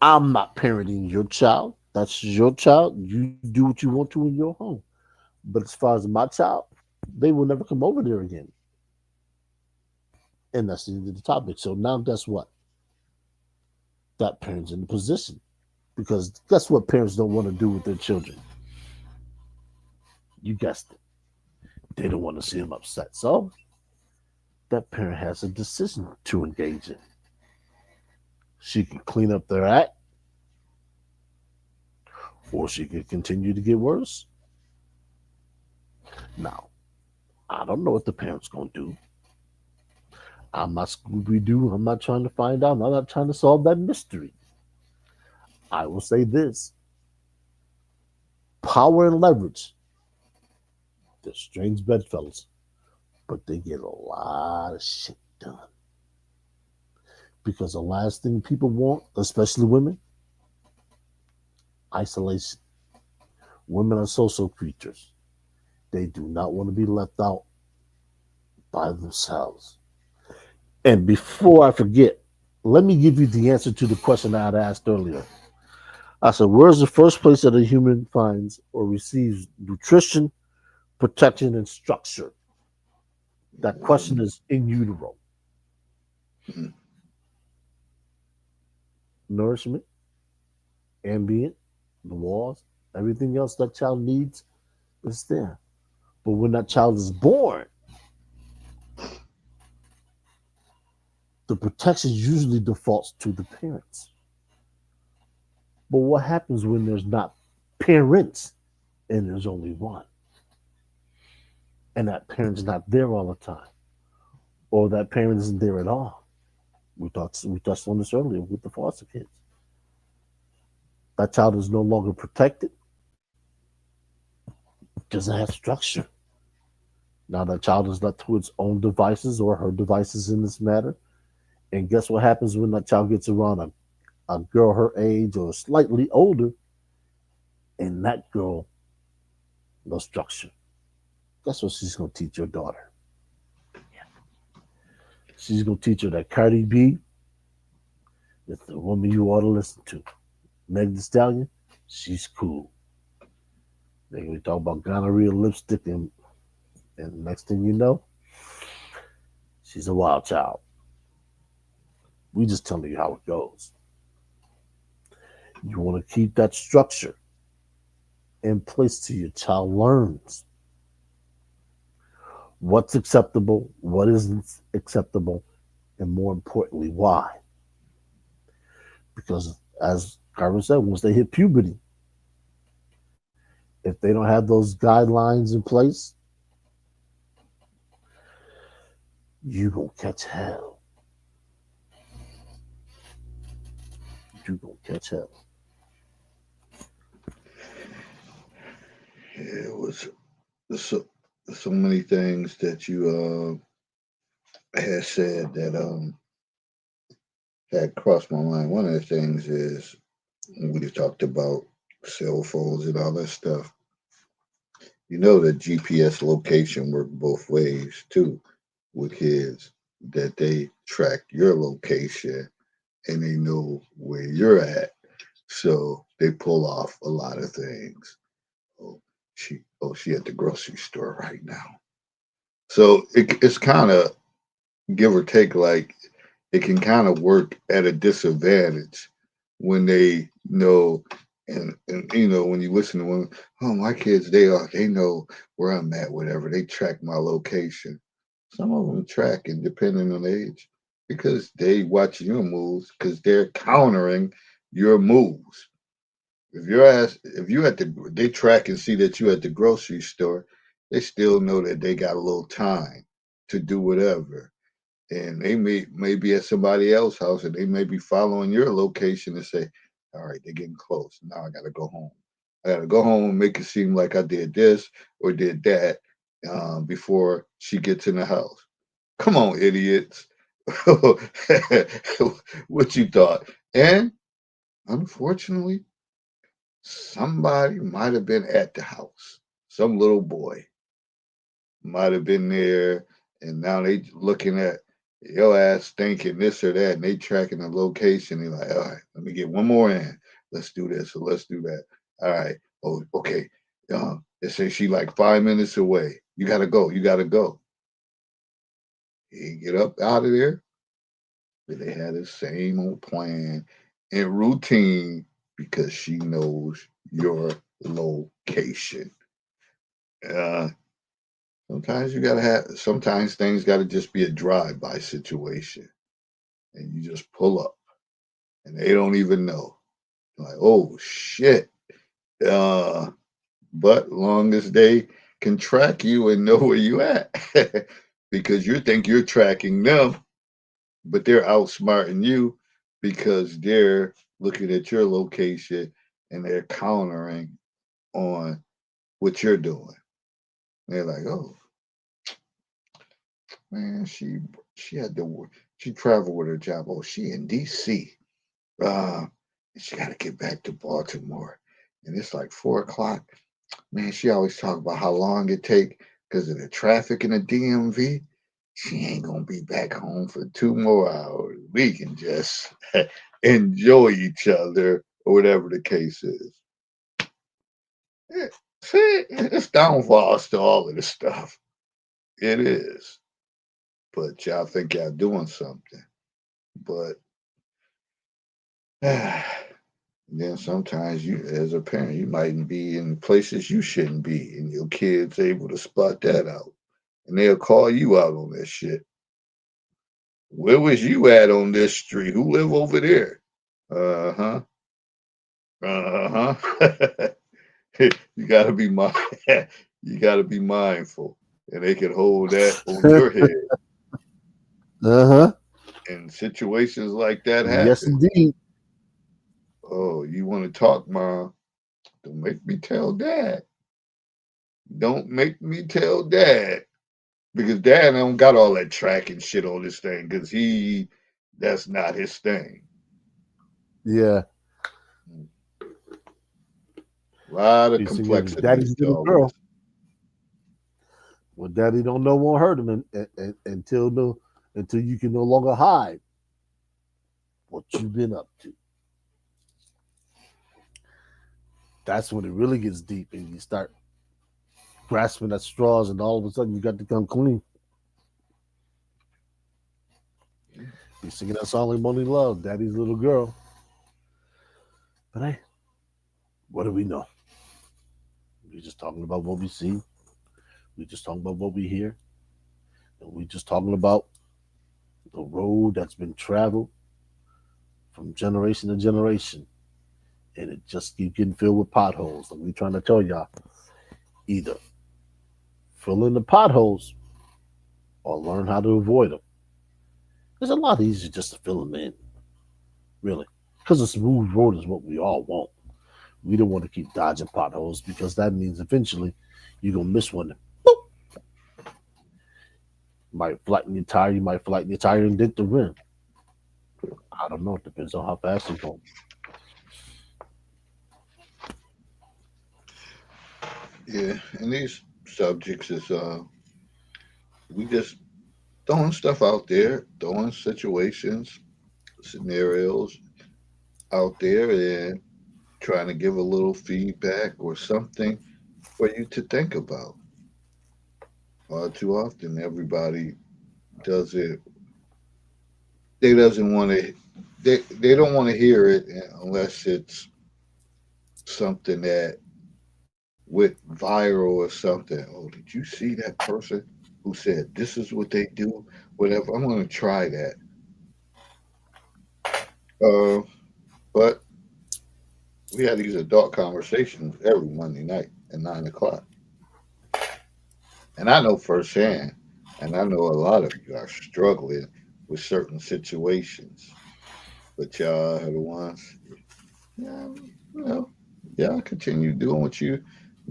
[SPEAKER 2] I'm not parenting your child. That's your child. You do what you want to in your home. But as far as my child, they will never come over there again. And that's the end of the topic. So now guess what? That parent's in the position. Because guess what parents don't want to do with their children? You guessed it. They don't want to see them upset. So that parent has a decision to engage in. She can clean up their act, or she can continue to get worse. Now, I don't know what the parent's going to do. I'm not Scooby Doo. I'm not trying to find out. I'm not trying to solve that mystery. I will say this: Power and leverage. They're strange bedfellows, but they get a lot of shit done. Because the last thing people want, especially women, isolation. Women are social creatures. They do not want to be left out by themselves. And before I forget, let me give you the answer to the question I had asked earlier. I said, where's the first place that a human finds or receives nutrition, protection, and structure? That question is in utero.
[SPEAKER 1] Mhm.
[SPEAKER 2] Nourishment, ambient, the walls, everything else that child needs is there. But when that child is born, the protection usually defaults to the parents. But what happens when there's not parents and there's only one? And that parent's not there all the time, or that parent isn't there at all. We touched on this earlier with the foster kids. That child is no longer protected, doesn't have structure. Now that child is left to its own devices or her devices in this matter. And guess what happens when that child gets around a girl her age or slightly older, and that girl, no structure. Guess what she's gonna teach your daughter? She's gonna teach her that Cardi B is the woman you ought to listen to. Meg Thee Stallion, she's cool. Then we talk about gonorrhea lipstick, and next thing you know, she's a wild child. We just telling you how it goes. You want to keep that structure in place till your child learns what's acceptable, what isn't acceptable, and more importantly, why. Because as Carmen said, once they hit puberty, if they don't have those guidelines in place, you gonna catch hell. You gonna catch hell.
[SPEAKER 1] Yeah, it was so so many things that you had said that had crossed my mind. One of the things is we talked about cell phones and all that stuff. You know that GPS location work both ways too with kids. That they track your location and they know where you're at, so they pull off a lot of things. Oh, she at the grocery store right now. So it's kind of give or take, like it can kind of work at a disadvantage when they know, and when you listen to one, oh, my kids, they know where I'm at, whatever, they track my location. Some of them track it depending on age because they watch your moves because they're countering your moves. If you at they track and see that you at the grocery store, they still know that they got a little time to do whatever, and they may be at somebody else's house and they may be following your location and say, all right, they're getting close. Now I gotta go home. I gotta go home and make it seem like I did this or did that before she gets in the house. Come on, idiots. What you thought? And unfortunately, somebody might have been at the house. Some little boy might have been there, and now they looking at your ass thinking this or that, and they tracking the location. They're like, all right, let me get one more in. Let's do this or let's do that. All right. Oh, okay. They say she like 5 minutes away. You gotta go. You gotta go. He get up out of there. But they had the same old plan and routine because she knows your location. Uh, Sometimes you gotta have. Sometimes things gotta just be a drive-by situation, and you just pull up, and they don't even know. Like, oh shit! Uh, but long as they can track you and know where you at, because you think you're tracking them, but they're outsmarting you because they're looking at your location and they're countering. on what you're doing. They're like, oh man, she had to work. She traveled with her job. Oh, she in DC. And she got to get back to Baltimore, and it's like 4 o'clock. Man, she always talk about how long it take because of the traffic in the DMV. She ain't gonna be back home for 2 more hours. We can just enjoy each other or whatever the case is. Yeah, see, it's downfalls to all of this stuff. It is. But y'all think y'all doing something. But then sometimes you, as a parent, you might be in places you shouldn't be, and your kid's able to spot that out. And they'll call you out on that shit. Where was you at on this street? Who live over there? Uh-huh. Uh-huh. you gotta be you gotta be mindful. And they can hold that on your head.
[SPEAKER 2] Uh-huh.
[SPEAKER 1] And situations like that
[SPEAKER 2] Yes,
[SPEAKER 1] happen.
[SPEAKER 2] indeed.
[SPEAKER 1] Oh, you want to talk, Mom? Don't make me tell Dad. Don't make me tell Dad. Because Dad don't got all that tracking shit on this thing because that's not his thing.
[SPEAKER 2] Yeah.
[SPEAKER 1] A lot of
[SPEAKER 2] You see, yeah,
[SPEAKER 1] complexity
[SPEAKER 2] daddy's
[SPEAKER 1] to
[SPEAKER 2] little
[SPEAKER 1] all
[SPEAKER 2] girl.
[SPEAKER 1] this.
[SPEAKER 2] Well, daddy don't know won't hurt him until you can no longer hide what you've been up to. That's when it really gets deep and you start grasping at straws and all of a sudden you got to come clean. You're singing that song like Money Love, Daddy's Little Girl. But hey, what do we know? We're just talking about what we see. We're just talking about what we hear. And we're just talking about the road that's been traveled from generation to generation. And it just keeps getting filled with potholes. And we're trying to tell y'all either fill in the potholes or learn how to avoid them. It's a lot easier just to fill them in, really. Because a smooth road is what we all want. We don't want to keep dodging potholes because that means eventually you're going to miss one. Boop. Might flatten your tire, you might flatten your tire and dent the rim. I don't know. It depends on how fast you're going.
[SPEAKER 1] Yeah, and these subjects is we just throwing stuff out there, throwing situations, scenarios out there and trying to give a little feedback or something for you to think about. Too often everybody does it. They doesn't want to. They don't want to hear it unless it's something that went viral or something. Oh, did you see that person who said this is what they do? Whatever. I'm going to try that. Uh, but we had these adult conversations every Monday night at 9 o'clock, and I know firsthand, and I know a lot of you are struggling with certain situations, but y'all are the ones. Yeah, you know, y'all continue doing what you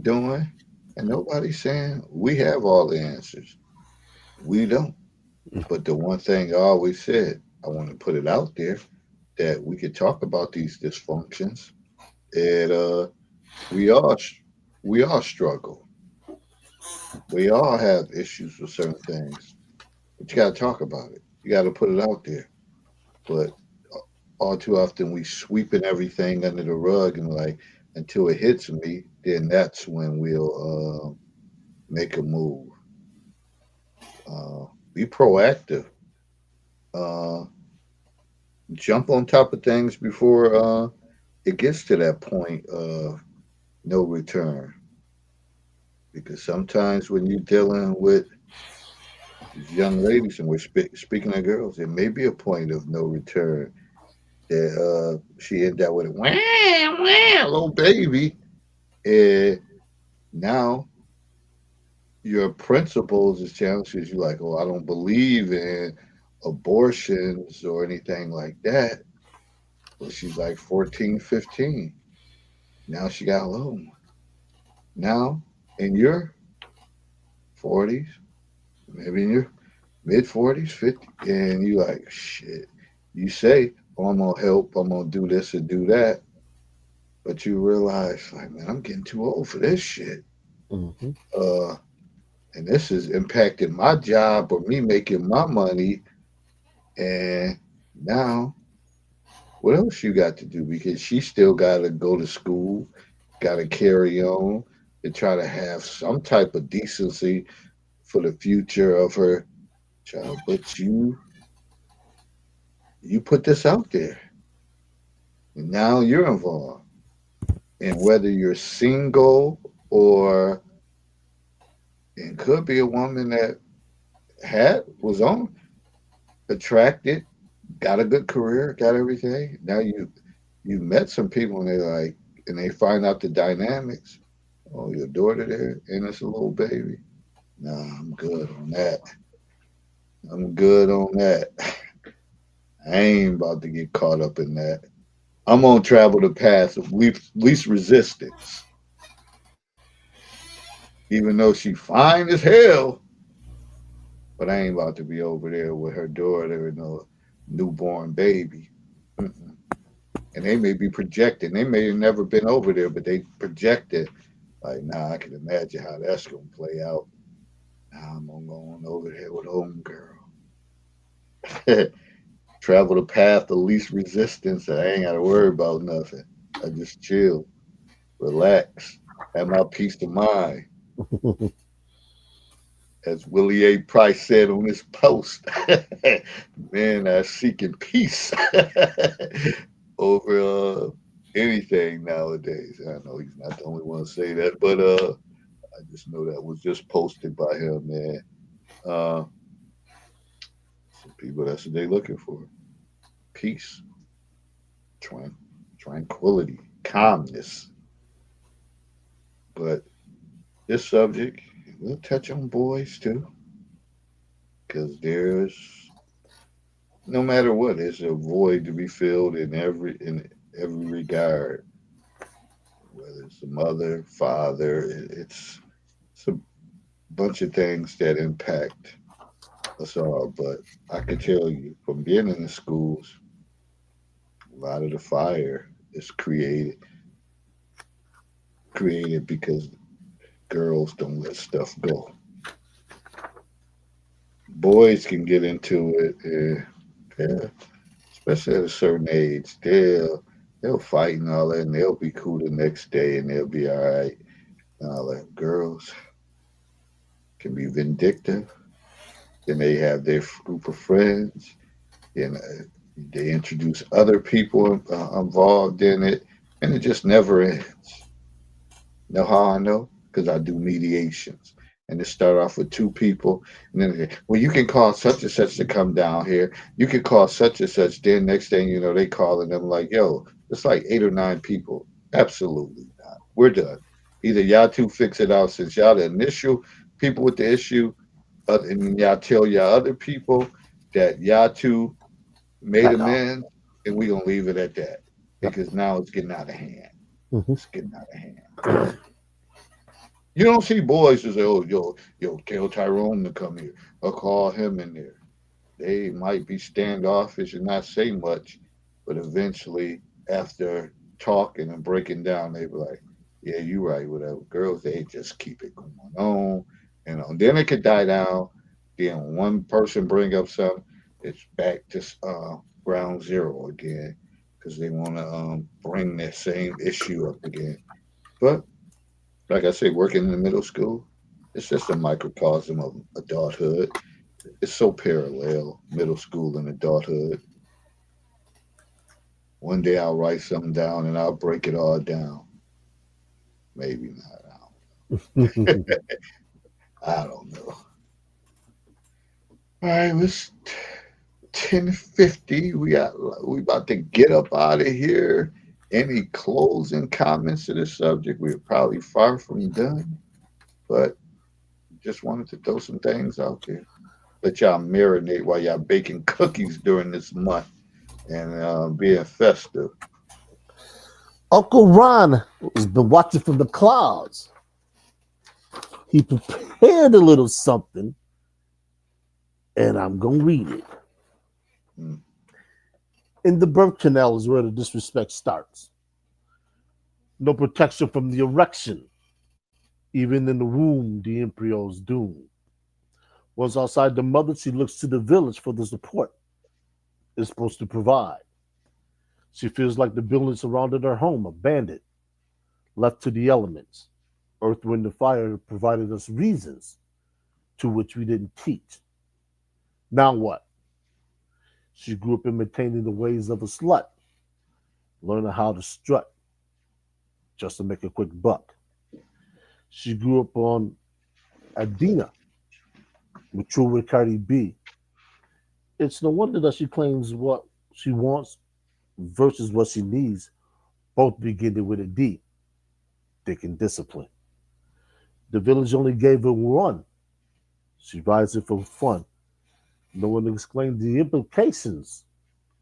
[SPEAKER 1] doing, and nobody's saying we have all the answers. We don't. But the one thing I always said, I want to put it out there that we could talk about these dysfunctions, and we all we all struggle. We all have issues with certain things, but you got to talk about it. You got to put it out there. But all too often we sweeping everything under the rug and like until it hits me, then that's when we'll make a move. Be proactive. Uh, jump on top of things before it gets to that point of no return. Because sometimes when you're dealing with these young ladies and we're speaking of girls, it may be a point of no return. That she ended up with a wah, wah, little baby, and now your principles is challenged because you're like, oh, I don't believe in abortions or anything like that. Well, she's like 14, 15. Now she got alone. now in your 40s, maybe in your mid 40s, 50, and you like, shit. You say, oh, I'm gonna help, I'm gonna do this and do that, but you realize, like, man, I'm getting too old for this shit.
[SPEAKER 2] Mm-hmm.
[SPEAKER 1] Uh, and this is impacting my job or me making my money. And now, what else you got to do? Because she still got to go to school, got to carry on, and try to have some type of decency for the future of her child. But you put this out there, and now you're involved. And whether you're single or it could be a woman that was on attracted, got a good career, got everything. Now you met some people and they find out the dynamics. Oh, your daughter there, and it's a little baby. Nah, I'm good on that. I'm good on that. I ain't about to get caught up in that. I'm gonna travel the path of least resistance. Even though she fine as hell, but I ain't about to be over there with her daughter and a newborn baby. Mm-mm. And they may be projecting. They may have never been over there, but they projected. Like, nah, I can imagine how that's gonna play out. Now I'm gonna go on over there with homegirl. Travel the path of least resistance. I ain't gotta worry about nothing. I just chill, relax, have my peace of mind. As Willie A. Price said on his post, men are seeking peace over anything nowadays. I know he's not the only one to say that, but I just know that was just posted by him, man. Uh, some people, that's what they looking for: peace, tranquility, calmness. But this subject, we'll touch on boys too, because there's no matter what, there's a void to be filled in every regard. Whether it's a mother, father, it's a bunch of things that impact us all. But I can tell you, from being in the schools, a lot of the fire is created because girls don't let stuff go. Boys can get into it, yeah, especially at a certain age. They'll fight and all that, and they'll be cool the next day, and they'll be all right. And all that. Girls can be vindictive. Then they have their group of friends, and they introduce other people involved in it, and it just never ends. Know how I know? Because I do mediations. And they start off with two people, and then well, you can call such and such to come down here. You can call such and such. Then next thing you know, they calling them like, yo, it's like 8 or 9 people. Absolutely not. We're done. Either y'all two fix it out since y'all the initial people with the issue, and y'all tell y'all other people that y'all two made
[SPEAKER 2] Back off.
[SPEAKER 1] amends, and we gonna leave it at that because now it's getting out of hand.
[SPEAKER 2] Mm-hmm.
[SPEAKER 1] It's getting out of hand. You don't see boys who say, "Oh, yo, tell Tyrone to come here," or call him in there. They might be standoffish and not say much, but eventually, after talking and breaking down, they be like, "Yeah, you're right. Whatever." Girls, they just keep it going on, and then it could die down. Then one person bring up something, it's back to ground zero again because they want to bring that same issue up again. But like I say, working in the middle school, it's just a microcosm of adulthood. It's so parallel, middle school and adulthood. One day I'll write something down and I'll break it all down. Maybe not. I don't know. All right, let's 10:50. We about to get up out of here. Any closing comments to this subject? We're probably far from done, but just wanted to throw some things out there. Let y'all marinate while y'all baking cookies during this month and being festive.
[SPEAKER 2] Uncle Ron has been watching from the clouds. He prepared a little something, and I'm going to read it.
[SPEAKER 1] Mm.
[SPEAKER 2] In the birth canal is where the disrespect starts. No protection from the erection. Even in the womb, the embryo's doomed. Once outside the mother, she looks to the village for the support it's supposed to provide. She feels like the buildings surrounded her home, abandoned, left to the elements. Earth, wind, and fire provided us reasons to which we didn't teach. Now what? She grew up imitating the ways of a slut, learning how to strut just to make a quick buck. She grew up on Adina, mature with Cardi B. It's no wonder that she claims what she wants versus what she needs, both beginning with a D, dick and discipline. The village only gave her one. She rides it for fun. No one explained the implications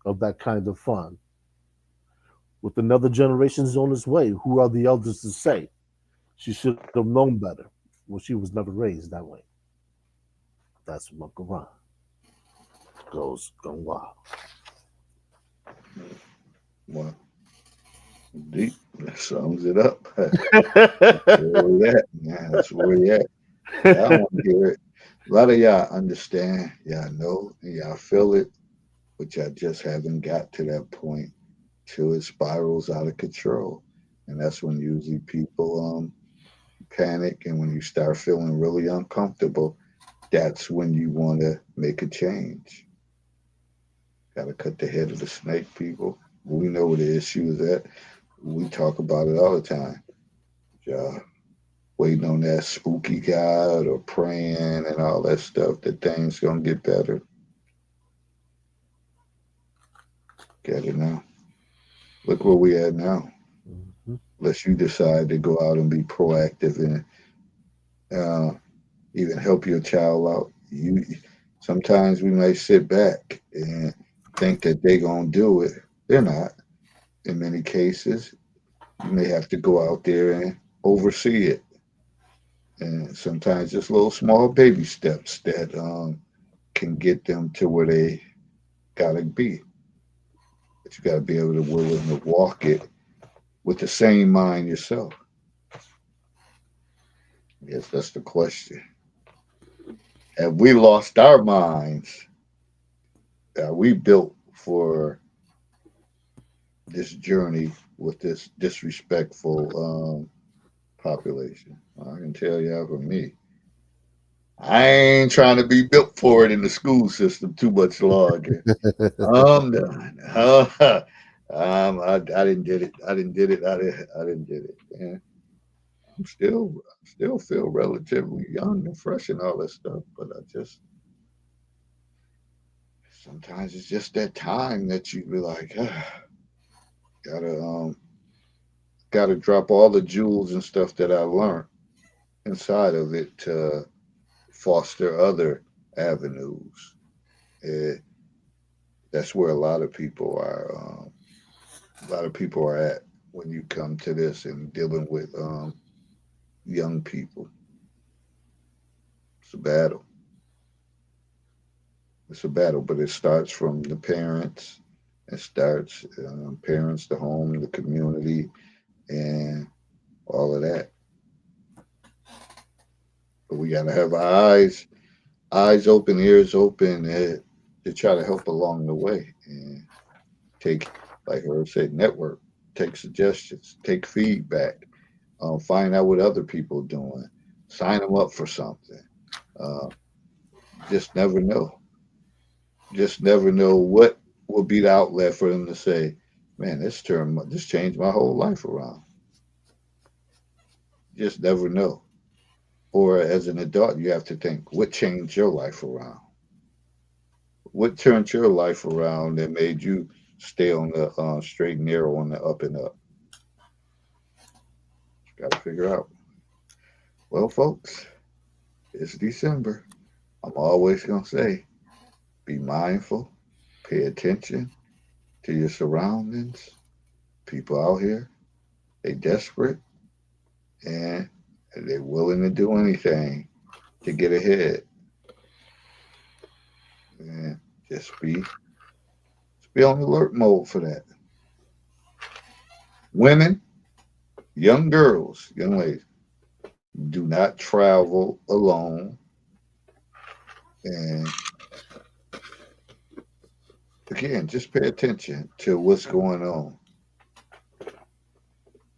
[SPEAKER 2] of that kind of fun. With another generation's on its way, who are the elders to say? She should have known better. Well, she was never raised that way. That's what Uncle Ron goes gone wild.
[SPEAKER 1] Well, deep. That sums it up. That's where we at. Yeah, that's where we at. I want to hear it. A lot of y'all understand, y'all know, and y'all feel it, but y'all just haven't got to that point till it spirals out of control. And that's when usually people panic, and when you start feeling really uncomfortable, that's when you want to make a change. Got to cut the head of the snake, people. We know where the issue is at. We talk about it all the time. Yeah, waiting on that spooky God or praying and all that stuff that things gonna get better. Get it now. Look where we at now.
[SPEAKER 2] Mhm.
[SPEAKER 1] Unless you decide to go out and be proactive and even help your child out. You sometimes we may sit back and think that they gonna do it. They're not. In many cases, you may have to go out there and oversee it. And sometimes just little small baby steps that can get them to where they gotta be. But you gotta be able to willing to walk it with the same mind yourself. Yes, that's the question. Have we lost our minds? Are we built for this journey with this disrespectful population? I can tell you for me, I ain't trying to be built for it in the school system too much longer. I'm done. I didn't did it. I didn't did it. I didn't did it. And still feel relatively young and fresh and all that stuff, but I just sometimes it's just that time that you be like, gotta gotta drop all the jewels and stuff that I learned inside of it to foster other avenues. It, that's where a lot of people are. A lot of people are at when you come to this and dealing with young people. It's a battle. It's a battle, but it starts from the parents. It starts parents, the home, the community, and all of that. But we gotta have our eyes open, ears open, to try to help along the way and take, like I said, network, take suggestions, take feedback, find out what other people are doing, sign them up for something. Uh, just never know. Just never know what will be the outlet for them to say, "Man, this changed my whole life around." Just never know. Or as an adult, you have to think, what changed your life around? What turned your life around that made you stay on the straight and narrow, on the up and up? Got to figure out. Well, folks, it's December. I'm always gonna say, be mindful, pay attention to your surroundings. People out here, they desperate, and They're willing to do anything to get ahead. And just be on alert mode for that. Women, young girls, young ladies, do not travel alone. And again, just pay attention to what's going on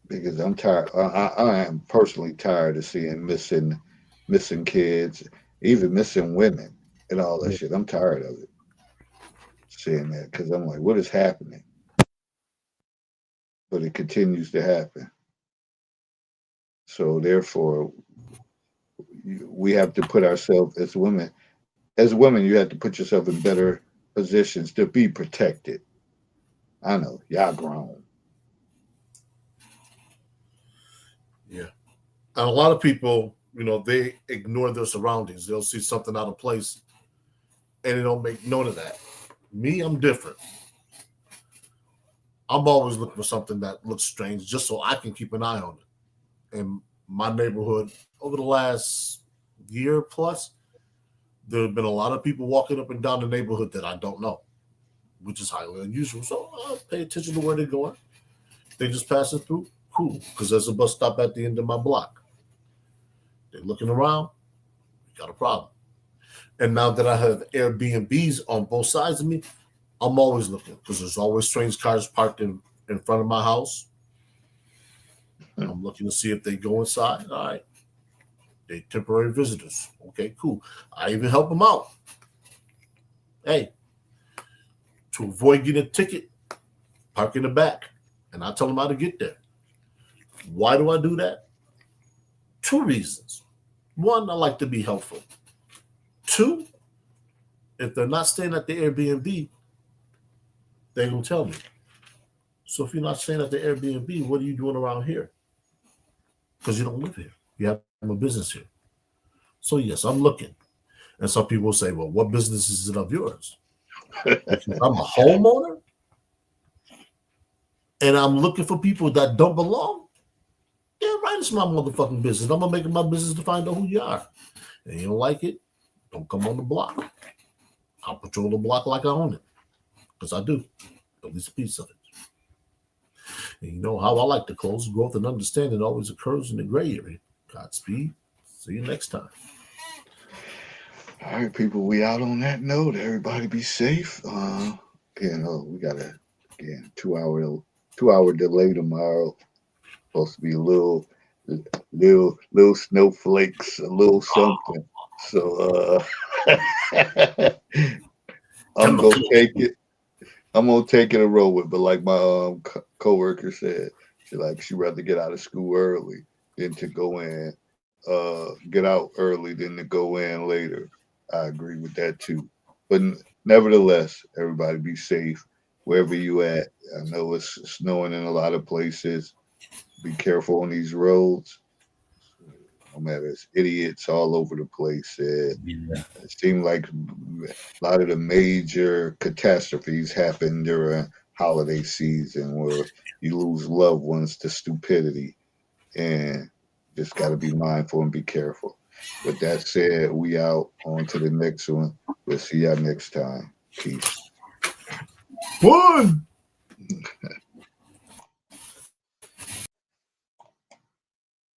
[SPEAKER 1] because I'm tired. I am personally tired of seeing missing kids, even missing women, and all that
[SPEAKER 2] Yeah.
[SPEAKER 1] shit. I'm tired of it, seeing that because I'm like, what is happening? But it continues to happen. So therefore, we have to put ourselves as women. As women, you have to put yourself in better positions to be protected. I know y'all grown.
[SPEAKER 4] Yeah. And a lot of people, they ignore their surroundings. They'll see something out of place and they don't make note of that. Me, I'm different. I'm always looking for something that looks strange just so I can keep an eye on it. In my neighborhood, over the last year plus, there have been a lot of people walking up and down the neighborhood that I don't know, which is highly unusual. So I'll pay attention to where they're going. They just passing through, cool, because there's a bus stop at the end of my block. They're looking around, got a problem. And now that I have Airbnbs on both sides of me, I'm always looking because there's always strange cars parked in front of my house. I'm looking to see if they go inside. All right. They temporary visitors. Okay, cool. I even help them out. Hey, to avoid getting a ticket, park in the back. And I tell them how to get there. Why do I do that? 2 reasons. 1, I like to be helpful. 2, if they're not staying at the Airbnb, they're going to tell me. So if you're not staying at the Airbnb, what are you doing around here? Because you don't live here. You have a business here. So yes, I'm looking. And some people say, well, what business is it of yours? Because I'm a homeowner and I'm looking for people that don't belong. Yeah, right, it's my motherfucking business. I'm going to make it my business to find out who you are. And you don't like it, don't come on the block. I'll patrol the block like I own it. Because I do. At least a piece of it. And you know how I like to close. Growth and understanding always occurs in the gray area. Godspeed. See you next time.
[SPEAKER 1] All right, people, we out on that note. Everybody be safe. We got a 2 hour delay tomorrow. Supposed to be a little snowflakes, a little something. So I'm gonna take it. I'm gonna take it and roll with. But like my coworker said, she rather get out of school early than to go in. Get out early than to go in later. I agree with that too. But nevertheless, everybody be safe wherever you at. I know it's snowing in a lot of places. Be careful on these roads. No matter, it's idiots all over the place. It seemed like a lot of the major catastrophes happen during holiday season where you lose loved ones to stupidity. And just got to be mindful and be careful. With that said, we out. On to the next one. We'll see y'all next time. Peace.
[SPEAKER 4] One.